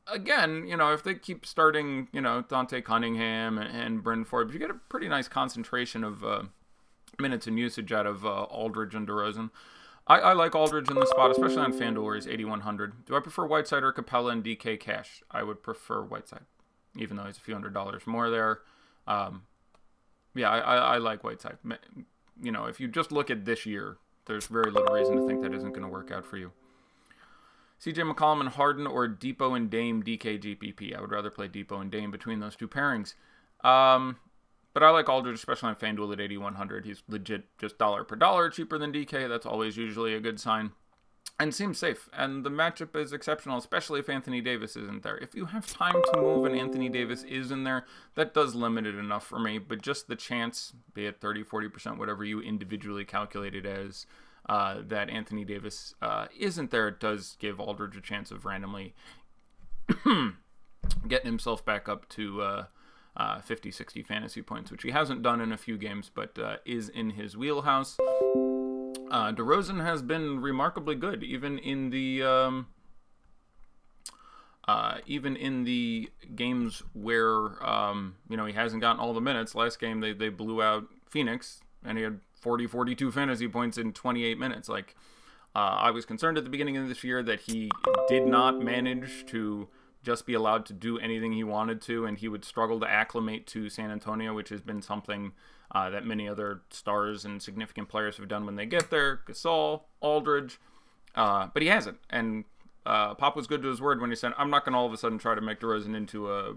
again, if they keep starting, Dante Cunningham and Bryn Forbes, you get a pretty nice concentration of minutes and usage out of Aldridge and DeRozan. I like Aldridge in this spot, especially on FanDuel where he's 8,100. Do I prefer Whiteside or Capella and DK Cash? I would prefer Whiteside, even though he's a few $100s more there. I like Whiteside. If you just look at this year, there's very little reason to think that isn't going to work out for you. CJ McCollum and Harden or Depot and Dame DK GPP. I would rather play Depot and Dame between those two pairings. But I like Aldridge, especially on FanDuel at 8,100. He's legit just dollar per dollar cheaper than DK. That's always usually a good sign. And seems safe. And the matchup is exceptional, especially if Anthony Davis isn't there. If you have time to move and Anthony Davis is in there, that does limit it enough for me. But just the chance, be it 30, 40%, whatever you individually calculate it as, that Anthony Davis isn't there, it does give Aldridge a chance of randomly getting himself back up to 50, 60 fantasy points, which he hasn't done in a few games, but is in his wheelhouse. DeRozan has been remarkably good, even in the games where he hasn't gotten all the minutes. Last game they blew out Phoenix, and he had 42 fantasy points in 28 minutes. I was concerned at the beginning of this year that he did not manage to just be allowed to do anything he wanted to, and he would struggle to acclimate to San Antonio, which has been something that many other stars and significant players have done when they get there. Gasol, Aldridge, but he hasn't. And Pop was good to his word when he said, I'm not going to all of a sudden try to make DeRozan into a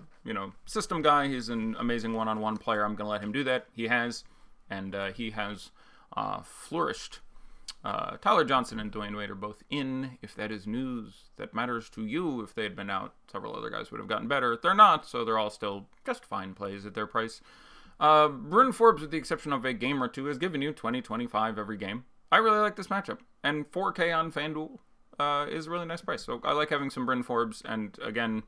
system guy. He's an amazing one-on-one player. I'm going to let him do that. He has, and he has flourished. Tyler Johnson and Dwayne Wade are both in, if that is news that matters to you. If they had been out, several other guys would have gotten better. They're not, so they're all still just fine plays at their price. Bryn Forbes, with the exception of a game or two, has given you 20, 25 every game. I really like this matchup. And 4K on FanDuel, is a really nice price. So I like having some Bryn Forbes. And again,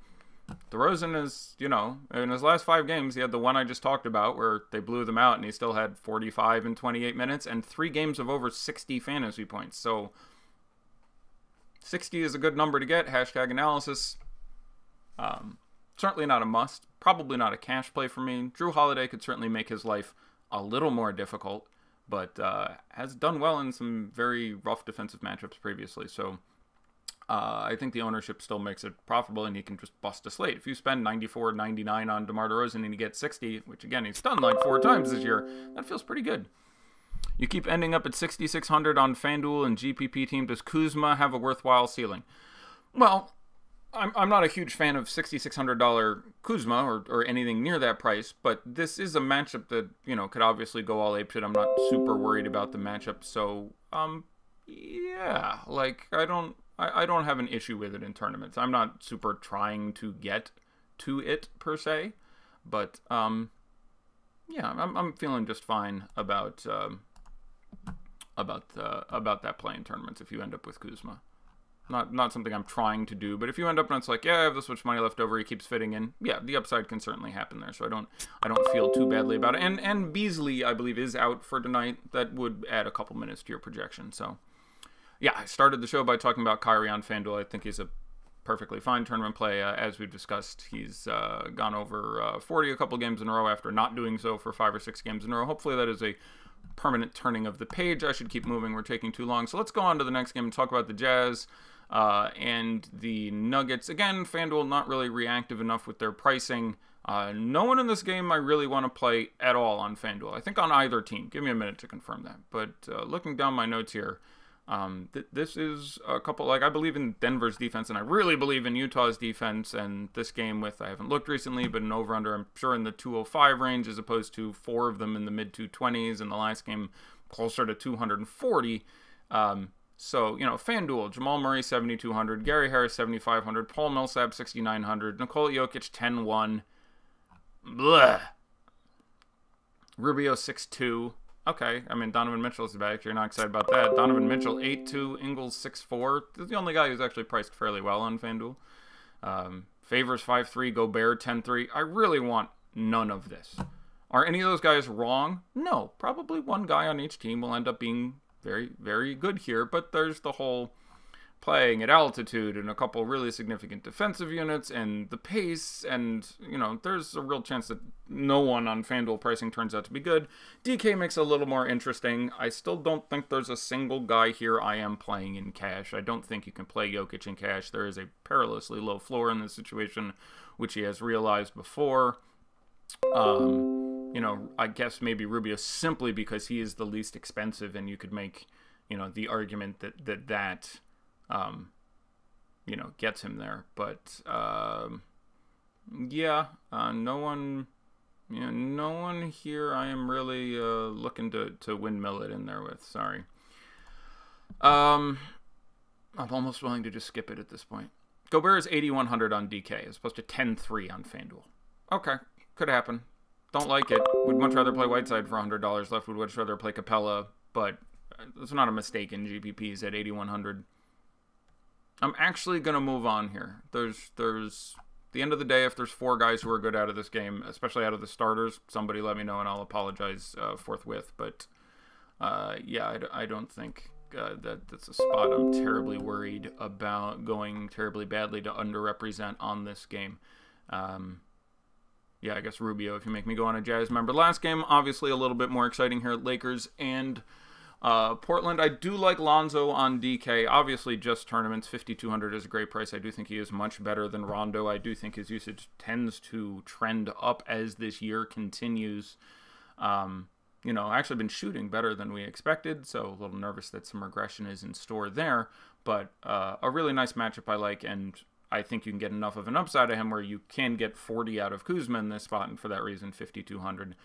DeRozan is, you know, in his last 5 games, he had the one I just talked about where they blew them out and he still had 45 in 28 minutes and 3 games of over 60 fantasy points. So 60 is a good number to get. Hashtag analysis. Certainly not a must. Probably not a cash play for me. Drew Holiday could certainly make his life a little more difficult, but has done well in some very rough defensive matchups previously. So I think the ownership still makes it profitable, and you can just bust a slate. If you spend 94, 99 on DeMar DeRozan and you get 60, which again, he's done like 4 times this year, that feels pretty good. You keep ending up at 6,600 on FanDuel and GPP team. Does Kuzma have a worthwhile ceiling? Well, I'm not a huge fan of $6,600 Kuzma or anything near that price, but this is a matchup that, you know, could obviously go all apeshit. I'm not super worried about the matchup, so yeah, like I don't have an issue with it in tournaments. I'm not super trying to get to it per se, but yeah, I'm feeling just fine about that play in tournaments if you end up with Kuzma. Not something I'm trying to do, but if you end up and it's like, yeah, I have this much money left over, he keeps fitting in, yeah, the upside can certainly happen there. So I don't feel too badly about it. And Beasley, I believe, is out for tonight. That would add a couple minutes to your projection. So yeah, I started the show by talking about Kyrie on FanDuel. I think he's a perfectly fine tournament play. As we've discussed, he's gone over 40 a couple games in a row after not doing so for 5 or 6 games in a row. Hopefully that is a permanent turning of the page. I should keep moving. We're taking too long. So let's go on to the next game and talk about the Jazz and the Nuggets. Again, FanDuel not really reactive enough with their pricing. No one in this game I really want to play at all on FanDuel. I think on either team. Give me a minute to confirm that. But looking down my notes here, this is a couple, like, I believe in Denver's defense, and I really believe in Utah's defense, and this game with, I haven't looked recently, but an over-under, I'm sure in the 205 range, as opposed to 4 of them in the mid-220s, and the last game closer to 240. So, you know, FanDuel, Jamal Murray, 7,200, Gary Harris, 7,500, Paul Millsap, 6,900, Nikola Jokic, 10-1, bleh. Rubio, 6-2. Okay, I mean, Donovan Mitchell's back. You're not excited about that. Donovan Mitchell, 8-2. Ingles, 6-4. This is the only guy who's actually priced fairly well on FanDuel. Favors, 5-3. Gobert, 10-3. I really want none of this. Are any of those guys wrong? No. Probably one guy on each team will end up being very, very good here, but there's the whole playing at altitude and a couple really significant defensive units and the pace, and, you know, there's a real chance that no one on FanDuel pricing turns out to be good. DK makes it a little more interesting. I still don't think there's a single guy here I am playing in cash. I don't think you can play Jokic in cash. There is a perilously low floor in this situation, which he has realized before. You know, I guess maybe Rubio simply because he is the least expensive, and you could make, you know, the argument that you know, gets him there. But yeah, no one here I am really looking to windmill it in there with. Sorry. I'm almost willing to just skip it at this point. Gobert is 8,100 on DK as opposed to 10-3 on FanDuel. Okay, could happen. Don't like it. Would much rather play Whiteside for $100 left. Would much rather play Capella, but it's not a mistake in GPPs at 8,100. I'm actually going to move on here. There's the end of the day, if there's 4 guys who are good out of this game, especially out of the starters, somebody let me know and I'll apologize forthwith. But yeah, I don't think that's a spot I'm terribly worried about going terribly badly to underrepresent on this game. Yeah, I guess Rubio, if you make me go on a Jazz member. Last game, obviously a little bit more exciting here at Lakers and Portland. I do like Lonzo on DK. Obviously, just tournaments. 5,200 is a great price. I do think he is much better than Rondo. I do think his usage tends to trend up as this year continues. You know, actually been shooting better than we expected, so a little nervous that some regression is in store there. But a really nice matchup I like, and I think you can get enough of an upside of him where you can get 40 out of Kuzma in this spot, and for that reason, 5,200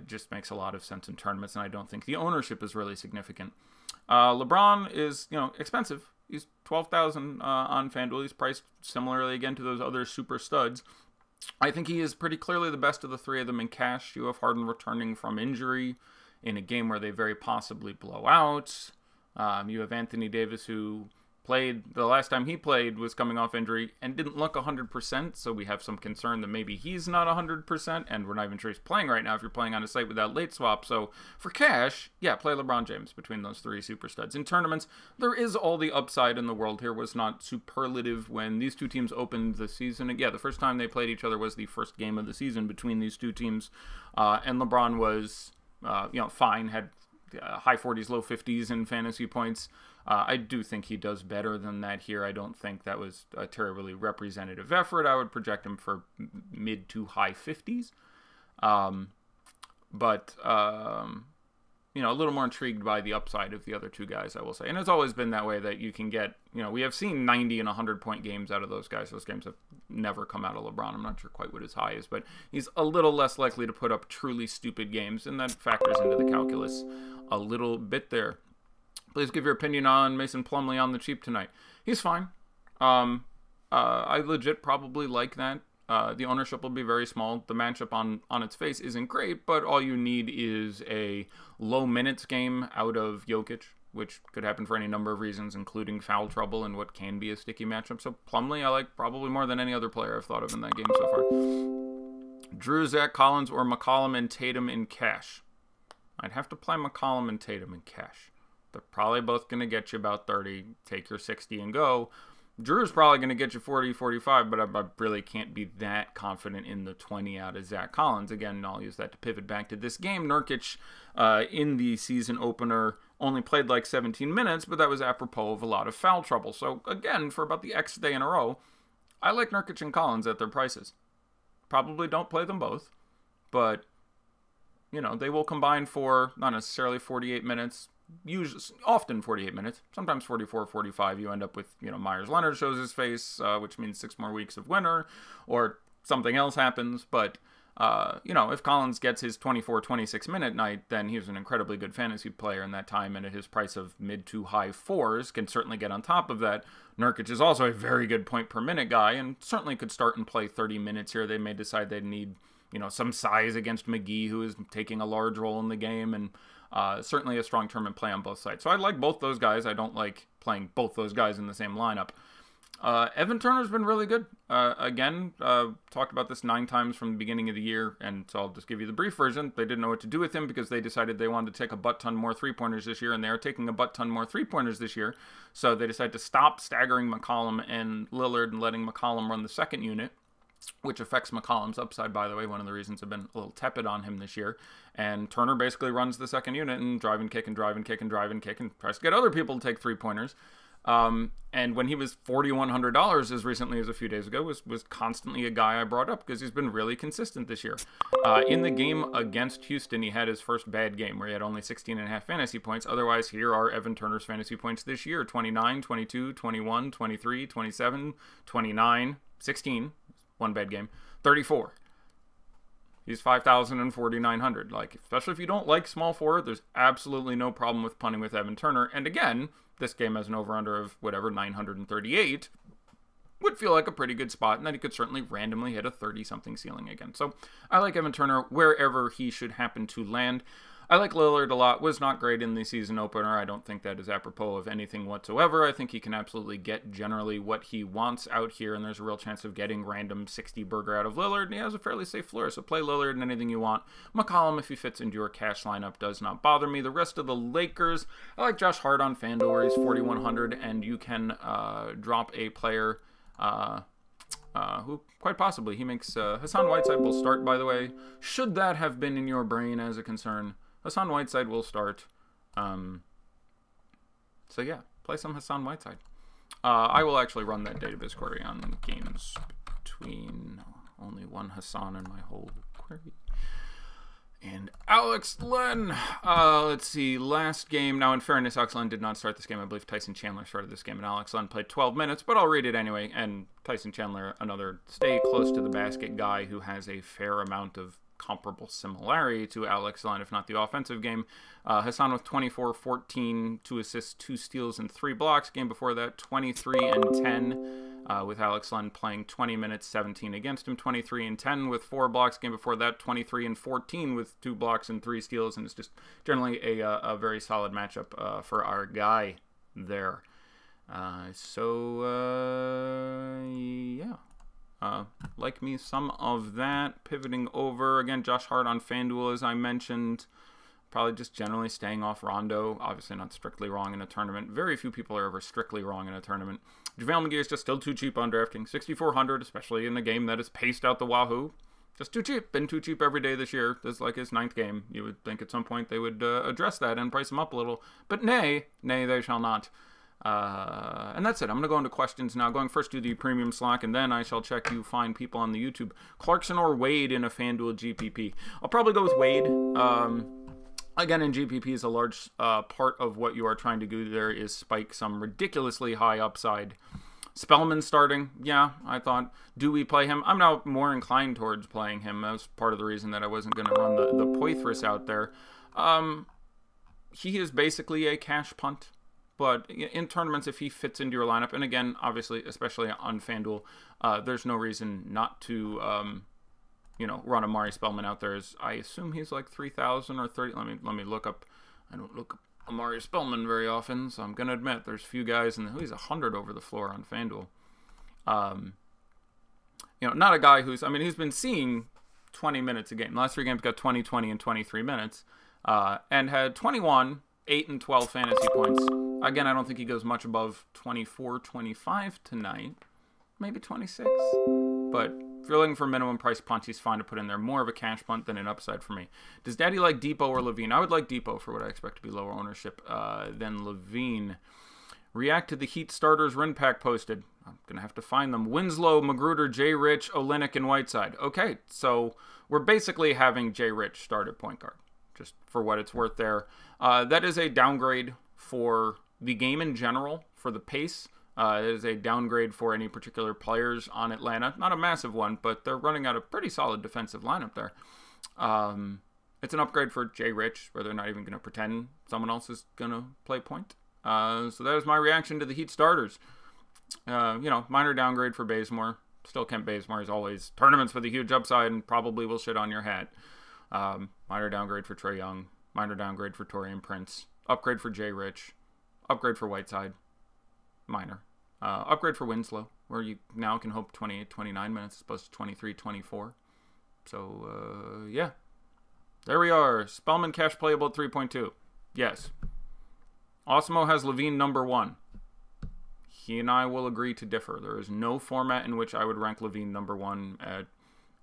just makes a lot of sense in tournaments, and I don't think the ownership is really significant. LeBron is, you know, expensive. He's 12,000 on FanDuel. He's priced similarly again to those other super studs. I think he is pretty clearly the best of the 3 of them in cash. You have Harden returning from injury in a game where they very possibly blow out. You have Anthony Davis, who the last time he played was coming off injury and didn't look 100%, so we have some concern that maybe he's not 100%, and we're not even sure he's playing right now if you're playing on a site without late swap. So for cash, yeah, play LeBron James between those three super studs. In tournaments, there is all the upside in the world here. Was not superlative when these two teams opened the season. Yeah, the first time they played each other was the first game of the season between these two teams, and LeBron was, fine, had high 40s, low 50s in fantasy points. I do think he does better than that here. I don't think that was a terribly representative effort. I would project him for mid to high 50s. But a little more intrigued by the upside of the other two guys, I will say. And it's always been that way, that you can get, we have seen 90 and 100-point games out of those guys. Those games have never come out of LeBron. I'm not sure quite what his high is, but he's a little less likely to put up truly stupid games, and that factors into the calculus a little bit there. Please give your opinion on Mason Plumlee on the cheap tonight. He's fine. I legit probably like that. The ownership will be very small. The matchup on its face isn't great, but all you need is a low minutes game out of Jokic, which could happen for any number of reasons, including foul trouble and what can be a sticky matchup. So Plumlee I like probably more than any other player I've thought of in that game so far. Drew, Zach Collins, or McCollum and Tatum in cash. I'd have to play McCollum and Tatum in cash. They're probably both going to get you about 30. Take your 60 and go. Drew's probably going to get you 40, 45, but I really can't be that confident in the 20 out of Zach Collins. Again, I'll use that to pivot back to this game. Nurkic, in the season opener, only played like 17 minutes, but that was apropos of a lot of foul trouble. So, again, for about the X day in a row, I like Nurkic and Collins at their prices. Probably don't play them both, but, they will combine for not necessarily 48 minutes, usually often 48 minutes, sometimes 44, 45. You end up with, Myers Leonard shows his face, which means 6 more weeks of winter, or something else happens. But, if Collins gets his 24, 26 minute night, then he's an incredibly good fantasy player in that time, and at his price of mid to high 4s, can certainly get on top of that. Nurkic is also a very good point per minute guy, and certainly could start and play 30 minutes here. They may decide they need, some size against McGee, who is taking a large role in the game, and certainly a strong tournament play on both sides. So I like both those guys. I don't like playing both those guys in the same lineup. Evan Turner's been really good. Again, talked about this 9 times from the beginning of the year, and so I'll just give you the brief version. They didn't know what to do with him because they decided they wanted to take a butt-ton more three-pointers this year, and they are taking a butt-ton more three-pointers this year. So they decided to stop staggering McCollum and Lillard and letting McCollum run the second unit, which affects McCollum's upside, by the way. One of the reasons I've been a little tepid on him this year. And Turner basically runs the second unit and drive and kick and drive and kick and drive and kick and tries to get other people to take three-pointers. And when he was $4,100 as recently as a few days ago, was constantly a guy I brought up because he's been really consistent this year. In the game against Houston, he had his first bad game where he had only 16.5 fantasy points. Otherwise, here are Evan Turner's fantasy points this year: 29, 22, 21, 23, 27, 29, 16. One bad game. 34. He's 5,000 and 4,900. Especially if you don't like small forward, there's absolutely no problem with punting with Evan Turner. And again, this game has an over-under of 938. Would feel like a pretty good spot, and that he could certainly randomly hit a 30-something ceiling again. So I like Evan Turner wherever he should happen to land. I like Lillard a lot. Was not great in the season opener. I don't think that is apropos of anything whatsoever. I think he can absolutely get generally what he wants out here, and there's a real chance of getting random 60 burger out of Lillard, and he has a fairly safe floor, so play Lillard and anything you want. McCollum, if he fits into your cash lineup, does not bother me. The rest of the Lakers, I like Josh Hart on FanDuel, where he's 4,100, and you can drop a player who quite possibly he makes. Hassan Whiteside will start, by the way. Should that have been in your brain as a concern, Hassan Whiteside will start. So yeah, play some Hassan Whiteside. I will actually run that database query on games between only one Hassan in my whole query. And Alex Len, let's see, last game. Now, in fairness, Alex Len did not start this game. I believe Tyson Chandler started this game, and Alex Len played 12 minutes, but I'll read it anyway. And Tyson Chandler, another stay close to the basket guy who has a fair amount of comparable similarity to Alex Len, if not the offensive game. Hassan with 24, 14, 2 assists, 2 steals, and 3 blocks. Game before that, 23 and 10, with Alex Len playing 20 minutes, 17 against him. 23 and 10 with 4 blocks. Game before that, 23 and 14 with 2 blocks and 3 steals, and it's just generally a very solid matchup for our guy there. Yeah. Like me some of that. Pivoting over, again, Josh Hart on FanDuel, as I mentioned. Probably just generally staying off Rondo. Obviously not strictly wrong in a tournament. Very few people are ever strictly wrong in a tournament. JaVale McGee is just still too cheap on DraftKings. 6,400, especially in a game that is paced out the wahoo. Just too cheap. Been too cheap every day this year. This is like his 9th game. You would think at some point they would address that and price him up a little. But nay, they shall not. And that's it. I'm going to go into questions now. Going first to the premium Slack, and then I shall check you fine people on the YouTube. Clarkson or Wade in a FanDuel GPP? I'll probably go with Wade. Again, in GPPs, a large part of what you are trying to do there is spike some ridiculously high upside. Spellman starting, yeah, I thought, do we play him? I'm now more inclined towards playing him. That was part of the reason that I wasn't going to run the Poitras out there. He is basically a cash punt. But in tournaments, if he fits into your lineup, and again, obviously, especially on FanDuel, there's no reason not to, run Amari Spellman out there. I assume he's like 3,000 or 30. Let me look up. I don't look up Amari Spellman very often, so I'm gonna admit there's few guys, and he's 100 over the floor on FanDuel. Not a guy who's. He's been seeing 20 minutes a game. The last 3 games got 20, 20, and 23 minutes, and had 21, 8, and 12 fantasy points. Again, I don't think he goes much above 24, 25 tonight. Maybe 26. But if you're looking for minimum price punch, he's fine to put in there. More of a cash punt than an upside for me. Does Daddy like Depot or Levine? I would like Depot for what I expect to be lower ownership than Levine. React to the Heat starters Rin Pack posted. I'm going to have to find them. Winslow, Magruder, J. Rich, Olynyk, and Whiteside. Okay, so we're basically having J. Rich start at point guard. Just for what it's worth there. That is a downgrade for the game in general, for the pace. It is a downgrade for any particular players on Atlanta. Not a massive one, but they're running out a pretty solid defensive lineup there. It's an upgrade for J. Rich, where they're not even going to pretend someone else is going to play point. So that is my reaction to the Heat starters. Minor downgrade for Bazemore. Still Kent Bazemore is always tournaments with a huge upside and probably will shit on your hat. Minor downgrade for Trae Young. Minor downgrade for Taurean Prince. Upgrade for J. Rich. Upgrade for Whiteside. Minor. Upgrade for Winslow, where you now can hope 28, 29 minutes as opposed to 23, 24. So, yeah. There we are. Spellman cash playable at 3.2. Yes. Osmo has Levine number 1. He and I will agree to differ. There is no format in which I would rank Levine number 1 at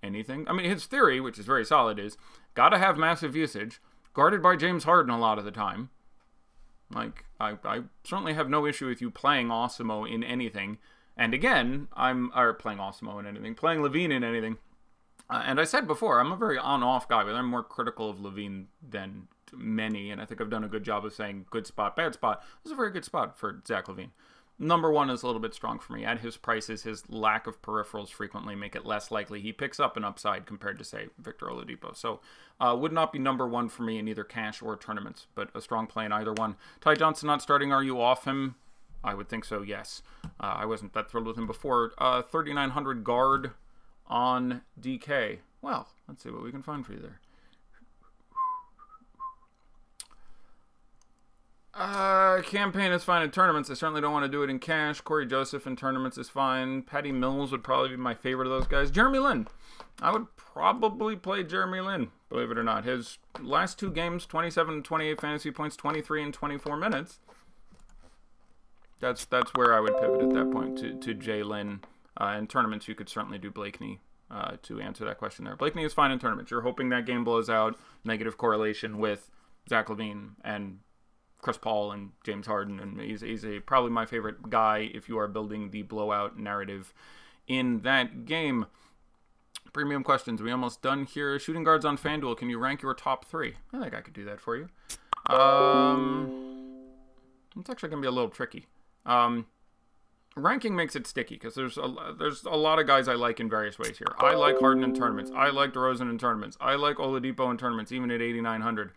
anything. His theory, which is very solid, is gotta have massive usage, guarded by James Harden a lot of the time. I certainly have no issue with you playing Osmo in anything. And again, playing Osmo in anything, playing Levine in anything. And I said before, I'm a very on-off guy, but I'm more critical of Levine than many. And I think I've done a good job of saying good spot, bad spot. This is a very good spot for Zach LaVine. Number 1 is a little bit strong for me. At his prices, his lack of peripherals frequently make it less likely he picks up an upside compared to, say, Victor Oladipo. So, would not be number 1 for me in either cash or tournaments, but a strong play in either one. Ty Johnson not starting, are you off him? I would think so, yes. I wasn't that thrilled with him before. 3,900 guard on DK. Well, let's see what we can find for you there. Campaign is fine in tournaments. I certainly don't want to do it in cash. Corey Joseph in tournaments is fine. Patty Mills would probably be my favorite of those guys. Jeremy Lin. I would probably play Jeremy Lin, believe it or not. His last 2 games, 27 and 28 fantasy points, 23 and 24 minutes. That's where I would pivot at that point to Jay Lin. In tournaments, you could certainly do Blakeney to answer that question there. Blakeney is fine in tournaments. You're hoping that game blows out. Negative correlation with Zach LaVine and Chris Paul and James Harden, and he's probably my favorite guy if you are building the blowout narrative in that game. Premium questions. We almost done here. Shooting guards on FanDuel. Can you rank your top 3? I think I could do that for you. It's actually going to be a little tricky. Ranking makes it sticky because there's a lot of guys I like in various ways here. I like Harden in tournaments. I like DeRozan in tournaments. I like Oladipo in tournaments, even at 8,900.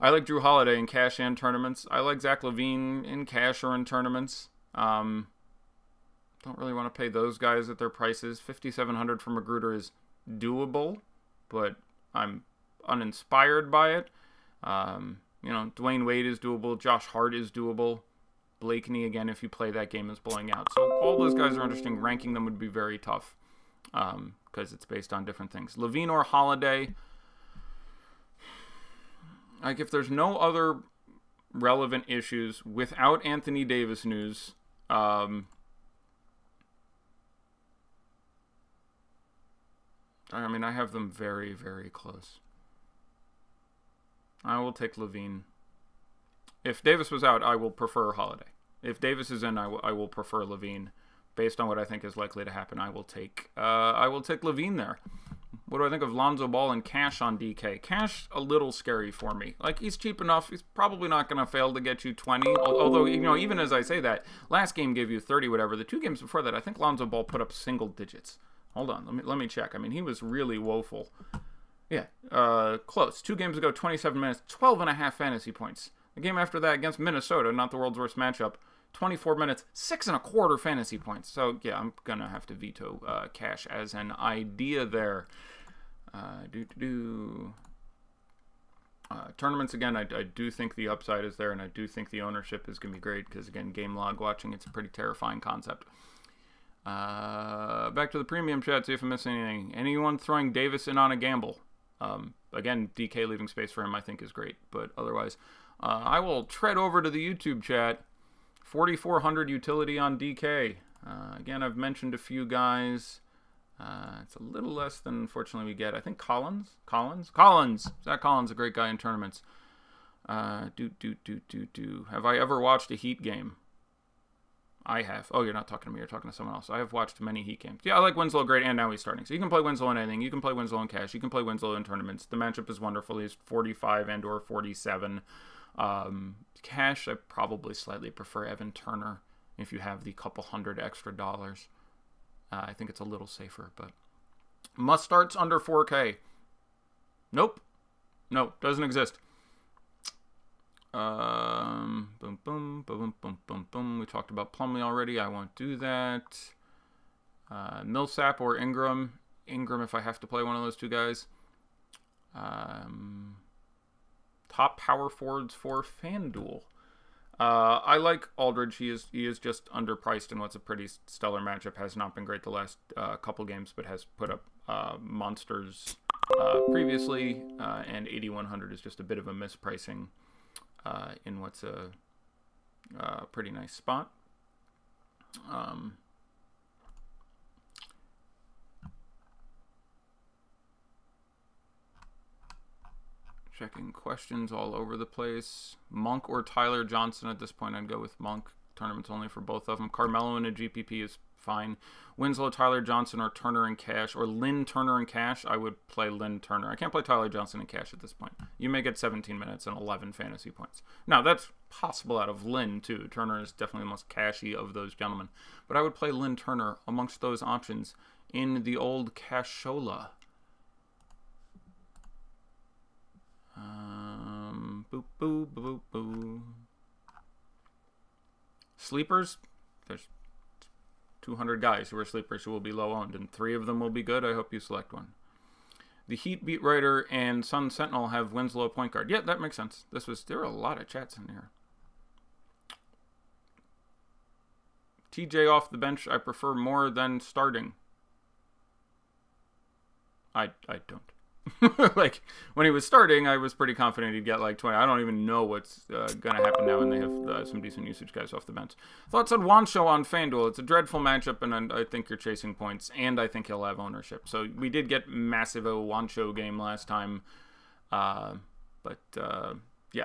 I like Drew Holiday in cash and tournaments. I like Zach LaVine in cash or in tournaments. Don't really want to pay those guys at their prices. 5,700 for Magruder is doable, but I'm uninspired by it. Dwayne Wade is doable. Josh Hart is doable. Blakeney, again, if you play that game, is blowing out. So all those guys are interesting. Ranking them would be very tough because it's based on different things. Levine or Holiday. Like, if there's no other relevant issues without Anthony Davis news, I mean, I have them very, very close. I will take Levine. If Davis was out, I will prefer Holiday. If Davis is in, I will prefer Levine. Based on what I think is likely to happen, I will take Levine there. What do I think of Lonzo Ball and Cash on DK? Cash, a little scary for me. Like, he's cheap enough. He's probably not going to fail to get you 20. Although, you know, even as I say that, last game gave you 30, whatever. The 2 games before that, I think Lonzo Ball put up single digits. Hold on, let me check. I mean, he was really woeful. Yeah, close. 2 games ago, 27 minutes, 12.5 fantasy points. The game after that against Minnesota, not the world's worst matchup, 24 minutes, 6.25 fantasy points. So, yeah, I'm going to have to veto Cash as an idea there. Tournaments, again, I do think the upside is there, and I do think the ownership is going to be great because, again, game log watching, it's a pretty terrifying concept. Back to the premium chat, see if I'm missing anything. Anyone throwing Davis in on a gamble? Again, DK leaving space for him I think is great, but otherwise, I will tread over to the YouTube chat. 4,400 utility on DK. Again, I've mentioned a few guys. It's a little less than, unfortunately, we get. I think Collins. Zach Collins, a great guy in tournaments. Have I ever watched a Heat game? I have. Oh, you're not talking to me. You're talking to someone else. I have watched many Heat games. Yeah, I like Winslow great, and now he's starting. So you can play Winslow in anything. You can play Winslow in cash. You can play Winslow in tournaments. The matchup is wonderful. He's 45 and or 47. Cash, I probably slightly prefer Evan Turner if you have the couple hundred extra dollars. I think it's a little safer, but must starts under 4K. Nope, doesn't exist. Boom, boom, boom, boom, boom, boom. We talked about Plumlee already. I won't do that. Millsap or Ingram. Ingram if I have to play one of those 2 guys. Top power forwards for FanDuel. I like Aldridge. He is just underpriced in what's a pretty stellar matchup. Has not been great the last couple games, but has put up monsters previously. And 8,100 is just a bit of a mispricing in what's a pretty nice spot. Checking questions all over the place. Monk or Tyler Johnson at this point. I'd go with Monk. Tournaments only for both of them. Carmelo in a GPP is fine. Winslow, Tyler Johnson, or Turner in cash. Or Lynn Turner in cash. I would play Lynn Turner. I can't play Tyler Johnson in cash at this point. You may get 17 minutes and 11 fantasy points. Now, that's possible out of Lynn, too. Turner is definitely the most cashy of those gentlemen. But I would play Lynn Turner amongst those options in the old cashola. Boop, boop, boop, boop. Sleepers, there's 200 guys who are sleepers who will be low owned, and 3 of them will be good. I hope you select one. The Heat beat writer and Sun Sentinel have Winslow point guard. Yeah, that makes sense. There were a lot of chats in here. TJ off the bench, I prefer more than starting. I don't. Like, when he was starting, I was pretty confident he'd get like 20. I don't even know what's going to happen now, and they have some decent usage guys off the bench. Thoughts on Juancho on FanDuel? It's a dreadful matchup, and I think you're chasing points, and I think he'll have ownership. So we did get massive Juancho game last time, yeah,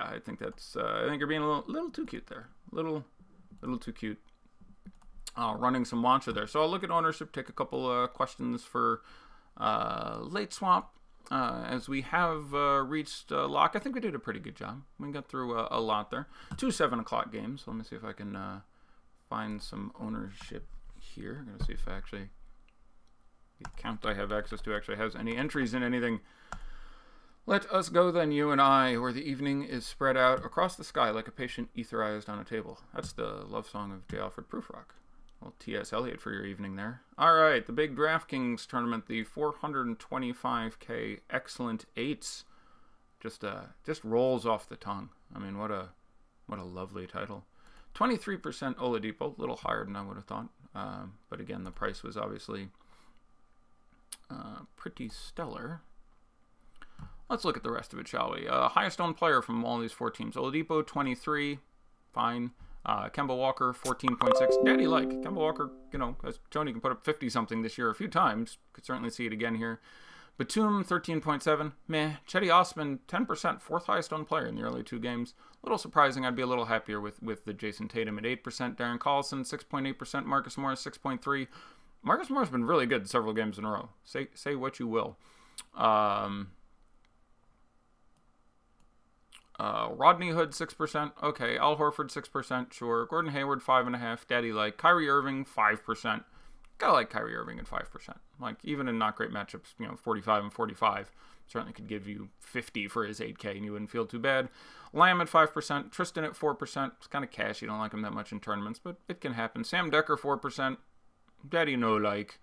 I think that's I think you're being a little too cute there, little too cute. Running some Juancho there. So I'll look at ownership, take a couple questions for late swap. As we have reached lock. I think we did a pretty good job. We got through a lot there. 2 7 o'clock games. So let me see if I can find some ownership here. I'm going to see if actually the account I have access to actually has any entries in anything. Let us go then, you and I, where the evening is spread out across the sky like a patient etherized on a table. That's the love song of J. Alfred Prufrock. Well, T.S. Eliot for your evening there. All right, the big DraftKings tournament, the 425K Excellent Eights, just rolls off the tongue. I mean, what a lovely title. 23% Oladipo, a little higher than I would have thought. But again, the price was obviously pretty stellar. Let's look at the rest of it, shall we? Highest owned player from all these 4 teams. Oladipo, 23. Fine. Kemba Walker, 14.6. Daddy like. Kemba Walker, you know, has shown he can put up 50-something this year a few times. Could certainly see it again here. Batum, 13.7. Meh. Cedi Osman, 10%. 4th highest owned player in the early 2 games. A little surprising. I'd be a little happier with the Jason Tatum at 8%. Darren Collison, 6.8%. Marcus Morris, 6.3. Marcus Morris has been really good several games in a row. Say what you will. Rodney Hood, 6%. Okay. Al Horford, 6%. Sure. Gordon Hayward, 5.5%. Daddy like. Kyrie Irving, 5%. Gotta like Kyrie Irving at 5%. Like, even in not great matchups, you know, 45 and 45 certainly could give you 50 for his 8K and you wouldn't feel too bad. Lamb at 5%. Tristan at 4%. It's kind of cash. You don't like him that much in tournaments, but it can happen. Sam Decker, 4%. Daddy no like.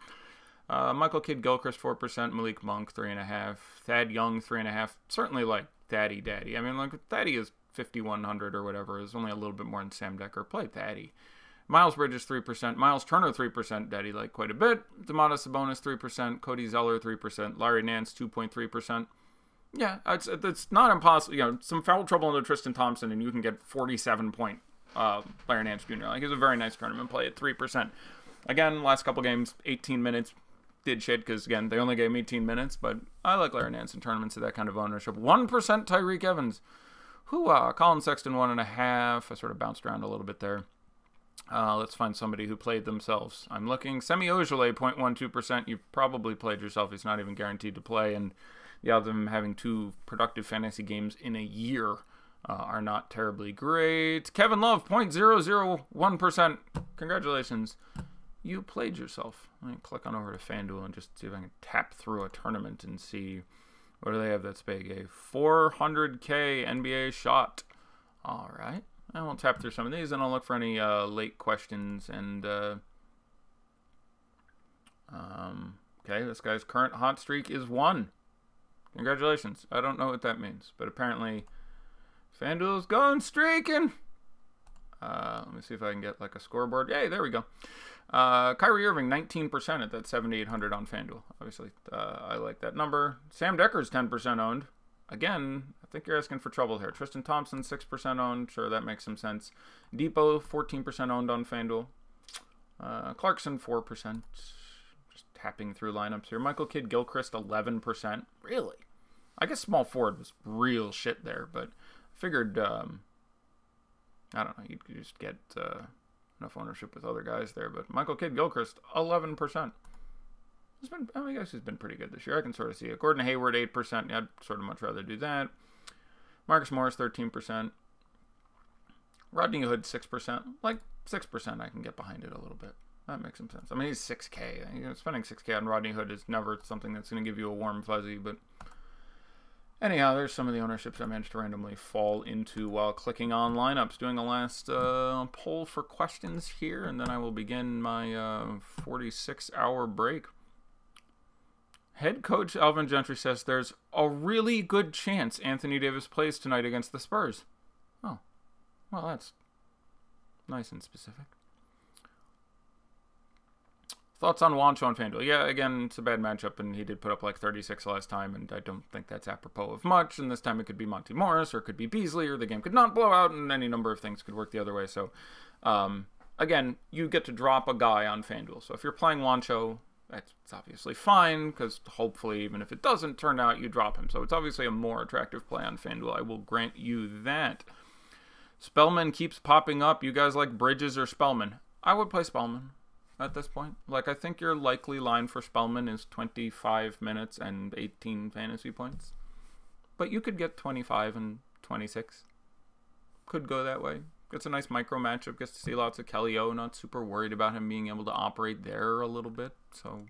Michael Kidd-Gilchrist, 4%. Malik Monk, 3.5%. Thad Young, 3.5%. Certainly like Daddy. I mean, like, Thaddy is 5,100 or whatever. It's only a little bit more than Sam Decker. Play Thaddy. Miles Bridges, 3%. Miles Turner, 3%. Daddy like quite a bit. Domantas Sabonis, 3%. Cody Zeller, 3%. Larry Nance, 2.3%. Yeah, it's not impossible. You know, some foul trouble into Tristan Thompson, and you can get 47-point Larry Nance Jr. Like, he's a very nice tournament play at 3%. Again, last couple games, 18 minutes. Did shit because, again, they only gave me 18 minutes, but I like Larry Nance in tournaments of that kind of ownership. 1% Tyreek Evans. Colin Sexton, 1.5. I sort of bounced around a little bit there. Let's find somebody who played themselves. I'm looking. Semi Ojeleye, 0.12%. You've probably played yourself. He's not even guaranteed to play, and the odds of him having 2 productive fantasy games in a year are not terribly great. Kevin Love, 0.001%. Congratulations. You played yourself. Let me click on over to FanDuel and just see if I can tap through a tournament and see what do they have that's big. A 400K NBA shot. All right. I will tap through some of these and I'll look for any late questions. And okay, this guy's current hot streak is 1. Congratulations. I don't know what that means, but apparently FanDuel's going streaking. Let me see if I can get like a scoreboard. Yay, there we go. Kyrie Irving, 19% at that 7,800 on FanDuel. Obviously, I like that number. Sam Decker's 10% owned. Again, I think you're asking for trouble here. Tristan Thompson, 6% owned. Sure, that makes some sense. Depot, 14% owned on FanDuel. Clarkson, 4%. Just tapping through lineups here. Michael Kidd-Gilchrist, 11%. Really? I guess small forward was real shit there, but I figured, I don't know, you could just get enough ownership with other guys there. But Michael Kidd-Gilchrist, 11%. I guess he's been pretty good this year. I can sort of see it. Gordon Hayward, 8%. Yeah, I'd sort of much rather do that. Marcus Morris, 13%. Rodney Hood, 6%. Like, 6% I can get behind it a little bit. That makes some sense. I mean, he's 6K. You know, spending 6K on Rodney Hood is never something that's going to give you a warm fuzzy. But anyhow, there's some of the ownerships I managed to randomly fall into while clicking on lineups. Doing a last poll for questions here, and then I will begin my 46-hour break. Head coach Alvin Gentry says there's a really good chance Anthony Davis plays tonight against the Spurs. Oh, well, that's nice and specific. Thoughts on Juancho on FanDuel? Yeah, again, it's a bad matchup, and he did put up like 36 last time, and I don't think that's apropos of much. And this time it could be Monty Morris, or it could be Beasley, or the game could not blow out, and any number of things could work the other way. So, again, you get to drop a guy on FanDuel. So if you're playing Juancho, that's obviously fine, because hopefully, even if it doesn't turn out, you drop him. So it's obviously a more attractive play on FanDuel. I will grant you that. Spellman keeps popping up. You guys like Bridges or Spellman? I would play Spellman at this point. Like, I think your likely line for Spellman is 25 minutes and 18 fantasy points. But you could get 25 and 26. Could go that way. Gets a nice micro matchup. Gets to see lots of Kelly O. Not super worried about him being able to operate there a little bit. So,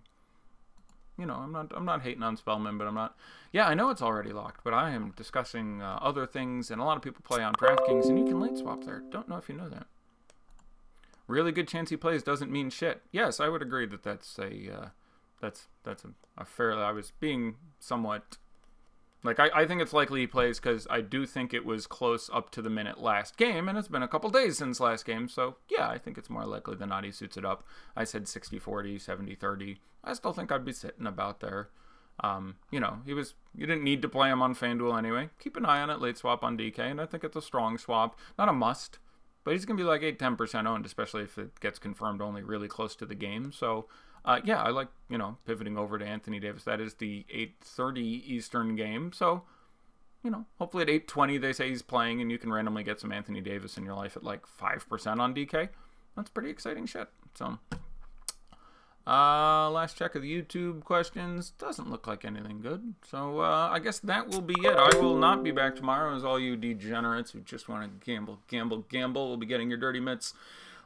you know, I'm not hating on Spellman, but I'm not. Yeah, I know it's already locked, but I am discussing other things, and a lot of people play on DraftKings, and you can late swap there. Don't know if you know that. Really good chance he plays doesn't mean shit. Yes, I would agree that that's a fairly. I was being somewhat Like, I think it's likely he plays because I do think it was close up to the minute last game, and it's been a couple days since last game, so yeah, I think it's more likely than not he suits it up. I said 60-40, 70-30. I still think I'd be sitting about there. You know, you didn't need to play him on FanDuel anyway. Keep an eye on it, late swap on DK, and I think it's a strong swap. Not a must, but he's going to be like 8-10% owned, especially if it gets confirmed only really close to the game, so... yeah, I like, you know, pivoting over to Anthony Davis. That is the 8:30 Eastern game. So, you know, hopefully at 8:20 they say he's playing and you can randomly get some Anthony Davis in your life at like 5% on DK. That's pretty exciting shit. So, last check of the YouTube questions. Doesn't look like anything good. So, I guess that will be it. I will not be back tomorrow, as all you degenerates who just want to gamble will be getting your dirty mitts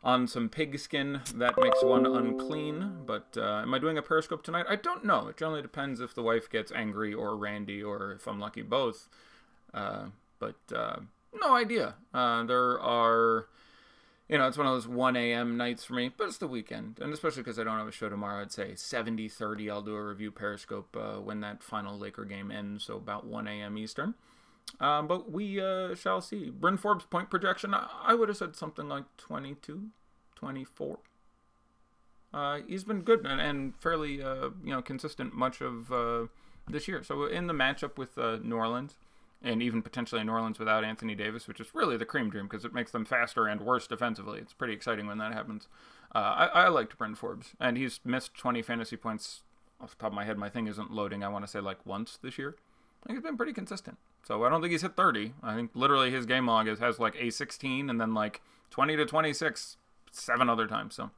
on some pigskin. That makes one unclean. But am I doing a Periscope tonight? I don't know. It generally depends if the wife gets angry or Randy, or if I'm lucky, both. But no idea. There are, you know, it's one of those 1 a.m. nights for me, but it's the weekend. And especially because I don't have a show tomorrow, I'd say 70-30. I'll do a review Periscope when that final Laker game ends, so about 1 a.m. Eastern. But we shall see. Bryn Forbes' point projection, I would have said something like 22, 24. He's been good and fairly, you know, consistent much of this year. So in the matchup with New Orleans, and even potentially New Orleans without Anthony Davis, which is really the cream dream because it makes them faster and worse defensively. It's pretty exciting when that happens. I liked Bryn Forbes, and he's missed 20 fantasy points off the top of my head. My thing isn't loading. I want to say like once this year. I think he's been pretty consistent. So I don't think he's hit 30. I think literally his game log has like a 16 and then like 20 to 26 7 other times. So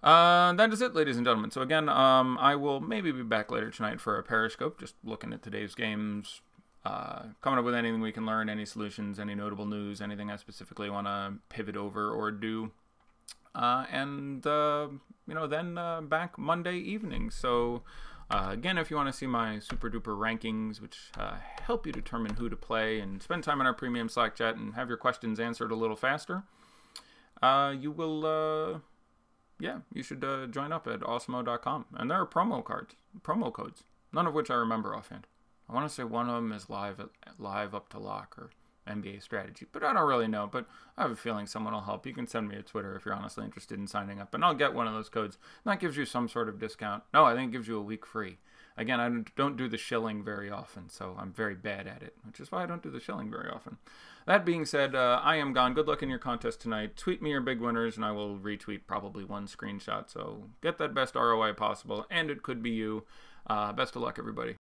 that is it, ladies and gentlemen. So again, I will maybe be back later tonight for a Periscope, just looking at today's games, coming up with anything we can learn, any solutions, any notable news, anything I specifically want to pivot over or do. And you know, then back Monday evening. So again, if you want to see my super duper rankings, which help you determine who to play and spend time in our premium Slack chat and have your questions answered a little faster, you will, yeah, you should join up at awesemo.com. And there are promo codes, none of which I remember offhand. I want to say one of them is live up to lock or NBA strategy, but I don't really know. But I have a feeling someone will help. You can send me a Twitter if you're honestly interested in signing up, and I'll get one of those codes. And that gives you some sort of discount. No, I think it gives you a week free. Again, I don't do the shilling very often, so I'm very bad at it, which is why I don't do the shilling very often. That being said, I am gone. Good luck in your contest tonight. Tweet me your big winners, and I will retweet probably one screenshot. So get that best ROI possible, and it could be you. Best of luck, everybody.